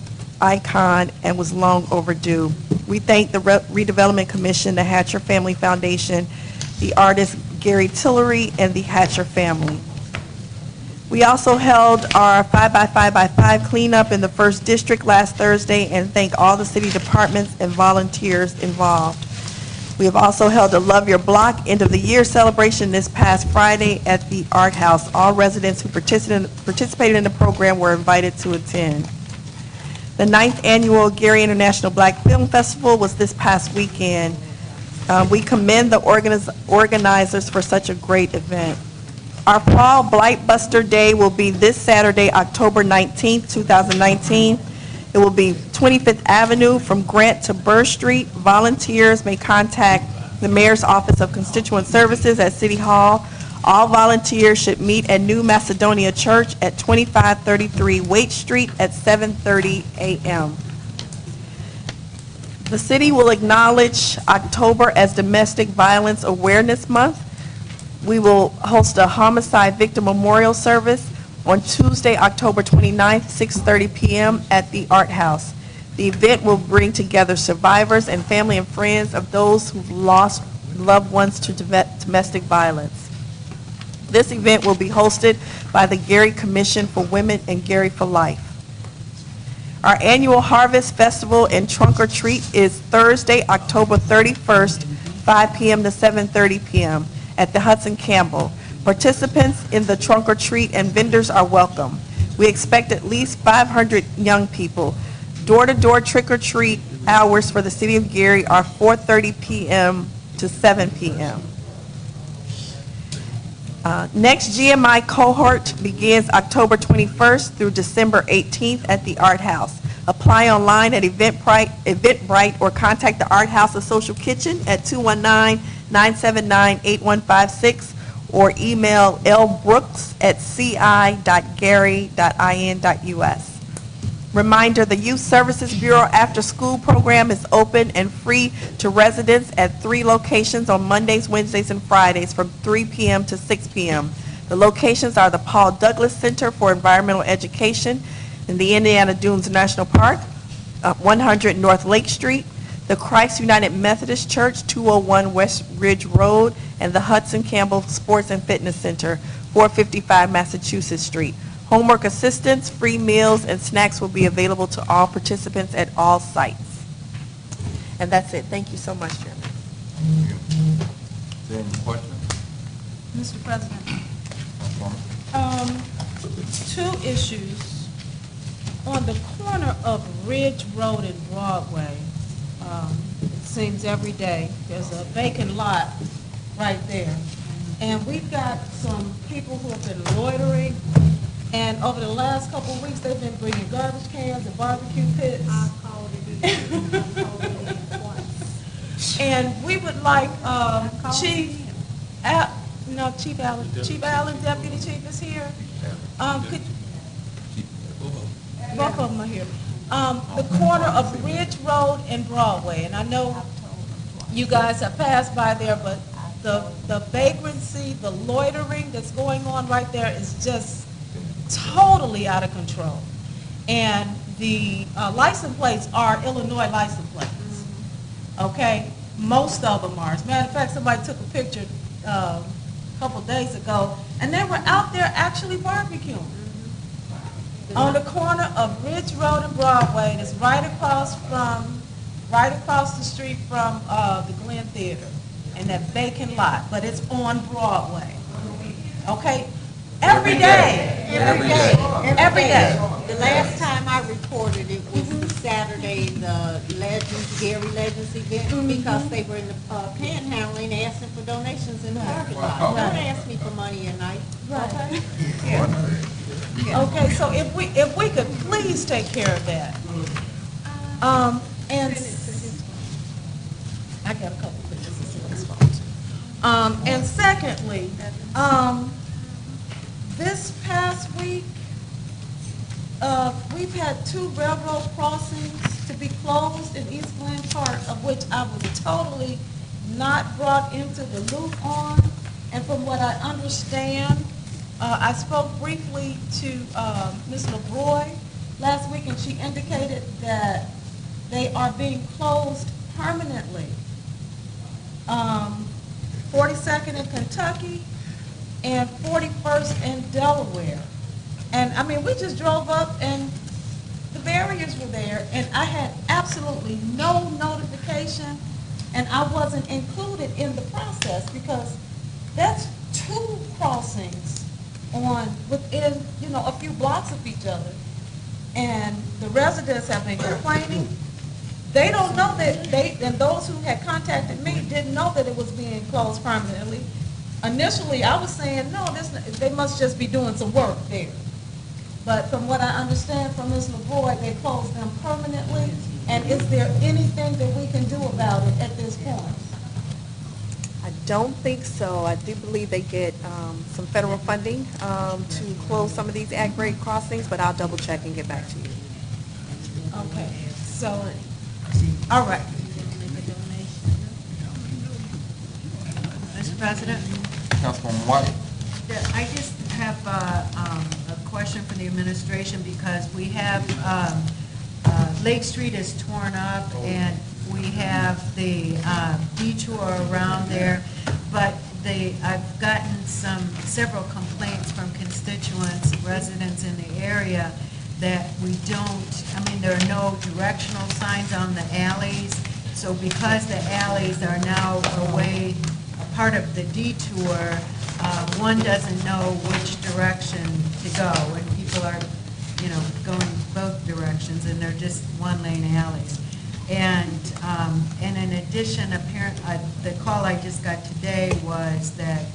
icon and was long overdue. We thank the Redevelopment Commission, the Hatcher Family Foundation, the artist Gary Tillery, and the Hatcher family. We also held our 5x5x5 cleanup in the 1st District last Thursday and thank all the city departments and volunteers involved. We have also held a Love Your Block end of the year celebration this past Friday at the Art House. All residents who participated in the program were invited to attend. The 9th annual Gary International Black Film Festival was this past weekend. We commend the organizers for such a great event. Our Fall Blight Buster Day will be this Saturday, October 19th, 2019. It will be 25th Avenue from Grant to Burr Street. Volunteers may contact the Mayor's Office of Constituent Services at City Hall. All volunteers should meet at New Macedonia Church at 2533 Waite Street at 7:30 a.m. The city will acknowledge October as Domestic Violence Awareness Month. We will host a homicide victim memorial service on Tuesday, October 29th, 6:30 p.m. at the Art House. The event will bring together survivors and family and friends of those who've lost loved ones to domestic violence. This event will be hosted by the Gary Commission for Women and Gary for Life. Our annual Harvest Festival and Trunk or Treat is Thursday, October 31st, 5 p.m. to 7:30 p.m. at the Hudson Campbell. Participants in the trunk or treat and vendors are welcome. We expect at least 500 young people. Door-to-door trick or treat hours for the city of Gary are 4:30 p.m. to 7 p.m. Next GMI cohort begins October 21st through December 18th at the Art House. Apply online at Eventbrite or contact the Art House of Social Kitchen at 219-979-8156 or email lbrooks@ci.gary.in.us. Reminder, the Youth Services Bureau After School Program is open and free to residents at 3 locations on Mondays, Wednesdays, and Fridays from 3 p.m. to 6 p.m. The locations are the Paul Douglas Center for Environmental Education in the Indiana Dunes National Park, 100 North Lake Street, the Christ United Methodist Church, 201 West Ridge Road, and the Hudson Campbell Sports and Fitness Center, 455 Massachusetts Street. Homework assistance, free meals, and snacks will be available to all participants at all sites. And that's it. Thank you so much, Chairman. Is there any questions? Mr. President, Councilwoman? 2 issues. On the corner of Ridge Road and Broadway, it seems every day, there's a vacant lot right there. And we've got some people who have been loitering, and over the last couple of weeks, they've been bringing garbage cans and barbecue pits. I called it twice. And we would like Chief Allen, Deputy Chief is here. Both of them are here. The corner of Ridge Road and Broadway, and I know you guys have passed by there, but the vagrancy, the loitering that's going on right there is just totally out of control. And the license plates are Illinois license plates, okay? Most of them are. As a matter of fact, somebody took a picture a couple days ago, and they were out there actually barbecuing on the corner of Ridge Road and Broadway. That's right across the street from the Glen Theater, and that vacant lot, but it's on Broadway. Okay? Every day. The last time I reported it was Saturday, the Gary Legends event, because they were in the panhandling asking for donations in the parking lot. Don't ask me for money at night, okay? Okay, so if we could please take care of that. And I got a couple things in this phone. And secondly, this past week, we've had 2 railroad crossings to be closed in East Glen Park, of which I was totally not brought into the loop on. And from what I understand, I spoke briefly to Ms. LeBroy last week, and she indicated that they are being closed permanently. 42nd in Kentucky and 41st in Delaware. And I mean, we just drove up and the barriers were there, and I had absolutely no notification, and I wasn't included in the process because that's 2 crossings on within, you know, a few blocks of each other. And the residents have been complaining. They don't know that and those who had contacted me didn't know that it was being closed permanently. Initially, I was saying, no, they must just be doing some work there. But from what I understand from Ms. LeBroy, they closed them permanently. And is there anything that we can do about it at this point? I don't think so. I do believe they get some federal funding to close some of these at-grade crossings, but I'll double check and get back to you. Okay, so, all right. Mr. President? Councilwoman White? I just have a question for the administration because we have, Lake Street is torn up and we have the detour around there, but I've gotten several complaints from constituents, residents in the area that we don't, I mean, there are no directional signs on the alleys, so because the alleys are now a part of the detour, one doesn't know which direction to go, and people are, you know, going both directions, and they're just one-lane alleys. And in addition, the call I just got today was that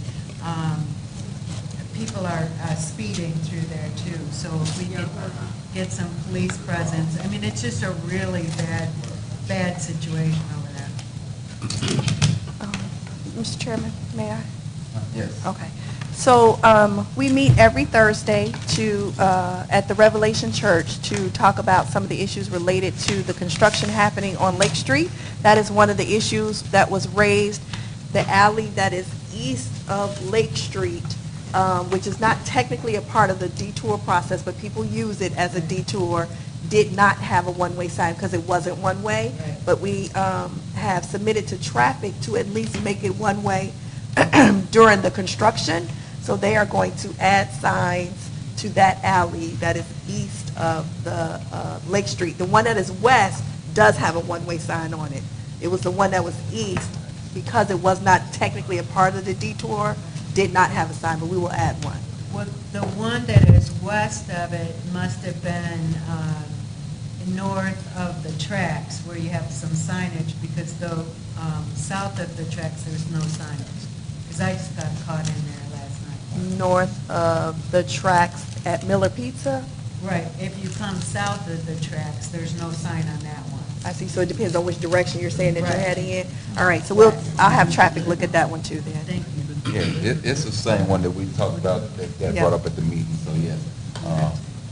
people are speeding through there too. So if we could get some police presence, I mean, it's just a really bad situation over there. Mr. Chairman, may I? Yes. Okay. So we meet every Thursday at the Revelation Church to talk about some of the issues related to the construction happening on Lake Street. That is one of the issues that was raised. The alley that is east of Lake Street, which is not technically a part of the detour process, but people use it as a detour, did not have a one-way sign because it wasn't one-way. But we have submitted to traffic to at least make it one-way during the construction. So they are going to add signs to that alley that is east of the Lake Street. The one that is west does have a one-way sign on it. It was the one that was east, because it was not technically a part of the detour, did not have a sign, but we will add one. Well, the one that is west of it must have been north of the tracks where you have some signage, because the south of the tracks, there's no signage. Because I just got caught in there last night. North of the tracks at Miller Pizza? Right. If you come south of the tracks, there's no sign on that one. I see, so it depends on which direction you're saying that you're Right. heading in. All right, so I'll have traffic look at that one too then. Thank you. Yeah, it's the same one that we talked about that Yeah. brought up at the meeting, so yes.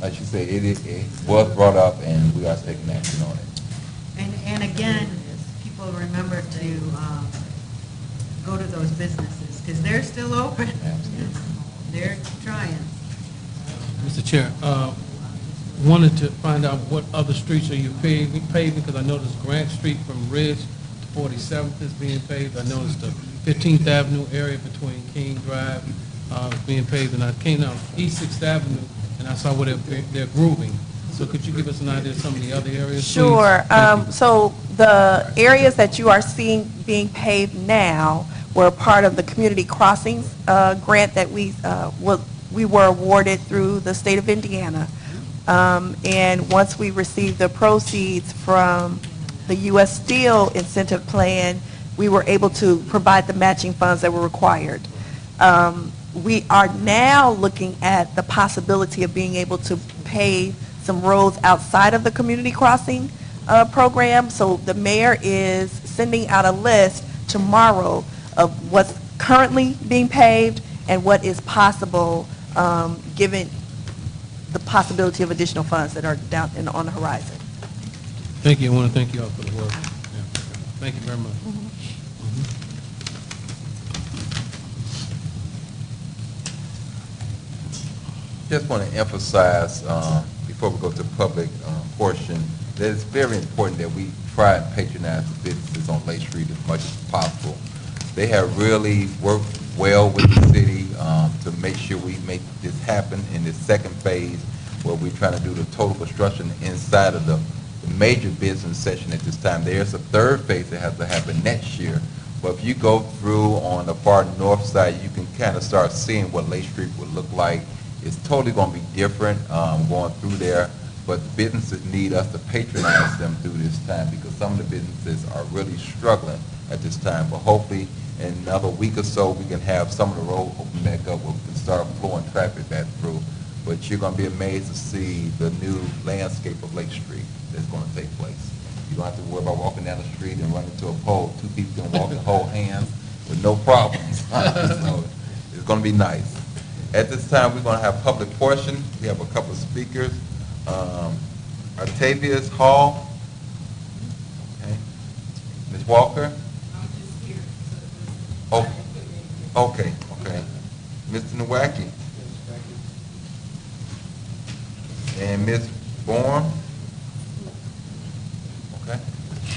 Like you say, it was brought up and we are taking action on it. And again, people remember to go to those businesses, because they're still open. They're trying. Mr. Chair, wanted to find out what other streets are you paving, because I noticed Grant Street from Ridge to 47th is being paved. I noticed the 15th Avenue area between King Drive is being paved, and I came down East 6th Avenue, and I saw where they're grooving. So could you give us an idea of some of the other areas, please? Sure. Thank you. So the areas that you are seeing being paved now were part of the Community Crossings grant that we were awarded through the state of Indiana. And once we received the proceeds from the U.S. Steel incentive plan, we were able to provide the matching funds that were required. We are now looking at the possibility of being able to pave some roads outside of the community crossing program. So the mayor is sending out a list tomorrow of what's currently being paved and what is possible, given the possibility of additional funds that are down on the horizon. Thank you. I want to thank you all for the work. Yeah. Thank you very much. Just want to emphasize, before we go to the public portion, that it's very important that we try and patronize the businesses on Lake Street as much as possible. They have really worked well with the city to make sure we make this happen in this second phase, where we're trying to do the total construction inside of the major business section at this time. There's a third phase that has to happen next year. But if you go through on the far north side, you can kind of start seeing what Lake Street would look like. It's totally going to be different going through there, but the businesses need us to patronize them through this time, because some of the businesses are really struggling at this time. But hopefully in another week or so, we can have some of the road open back up where we can start flowing traffic back through. But you're going to be amazed to see the new landscape of Lake Street that's going to take place. You don't have to worry about walking down the street and running into a pole. Two people can walk and hold hands with no problems. So it's going to be nice. At this time, we're going to have public portion. We have a couple of speakers. Octavius Hall. Okay. Ms. Walker? Oh, okay. Mr. Nowacki? And Ms. Bourne? Okay.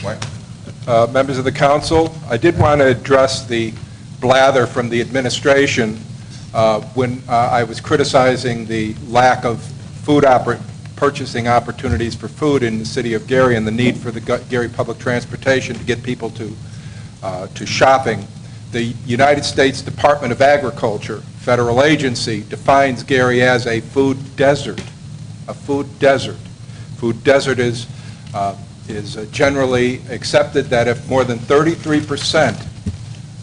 White? Members of the council, I did want to address the blather from the administration when I was criticizing the lack of purchasing opportunities for food in the city of Gary and the need for the Gary public transportation to get people to shopping. The United States Department of Agriculture, federal agency, defines Gary as a food desert. A food desert. Food desert is generally accepted that if more than 33%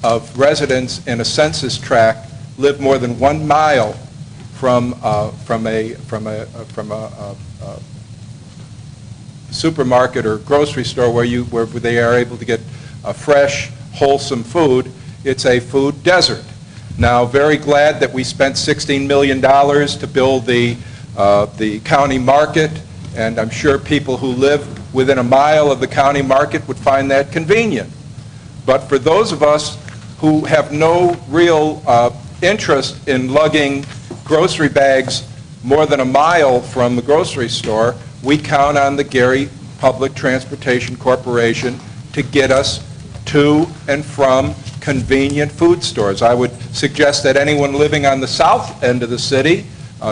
of residents in a census tract live more than 1 mile from a supermarket or grocery store where they are able to get fresh, wholesome food, it's a food desert. Now, very glad that we spent $16 million to build the county market, and I'm sure people who live within a mile of the county market would find that convenient. But for those of us who have no real interest in lugging grocery bags more than a mile from the grocery store, we count on the Gary Public Transportation Corporation to get us to and from convenient food stores. I would suggest that anyone living on the south end of the city,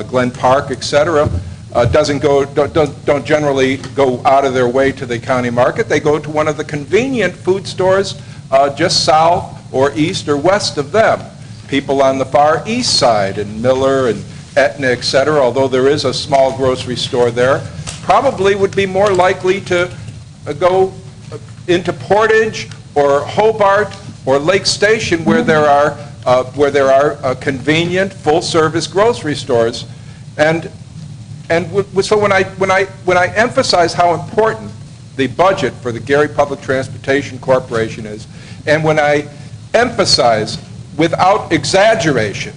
Glen Park, etc., don't generally go out of their way to the county market. They go to one of the convenient food stores just south or east or west of them. People on the far east side in Miller and Etna, etc., although there is a small grocery store there, probably would be more likely to go into Portage or Hobart or Lake Station, where there are convenient, full-service grocery stores. And so when I emphasize how important the budget for the Gary Public Transportation Corporation is, and when I emphasize without exaggeration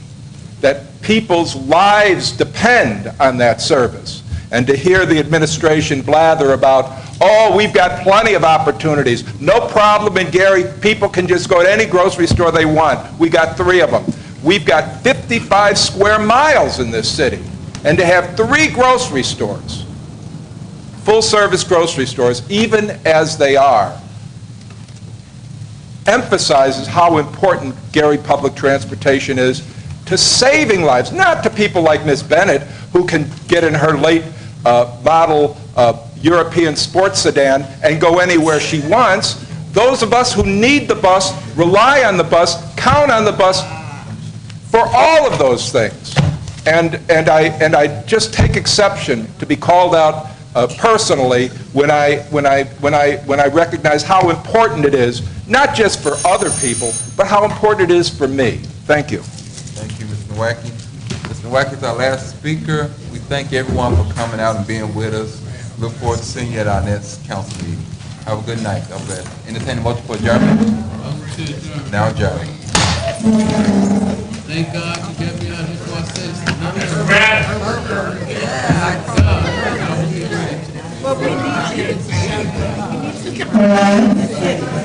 that people's lives depend on that service, and to hear the administration blather about, oh, we've got plenty of opportunities, no problem in Gary, people can just go to any grocery store they want. We got 3 of them. We've got 55 square miles in this city, and to have 3 grocery stores, full-service grocery stores, even as they are, emphasizes how important Gary Public Transportation is to saving lives, not to people like Ms. Bennett, who can get in her late model European sports sedan and go anywhere she wants. Those of us who need the bus, rely on the bus, count on the bus for all of those things. And I just take exception to be called out personally when I recognize how important it is, not just for other people, but how important it is for me. Thank you. Thank you, Mr. Nowacki. Mr. Nowacki is our last speaker. We thank everyone for coming out and being with us. Look forward to seeing you at our next council meeting. Have a good night. God bless. Entertain a motion for adjournment. Now adjourned. Thank God you got me out here before I said it's Well, we need you.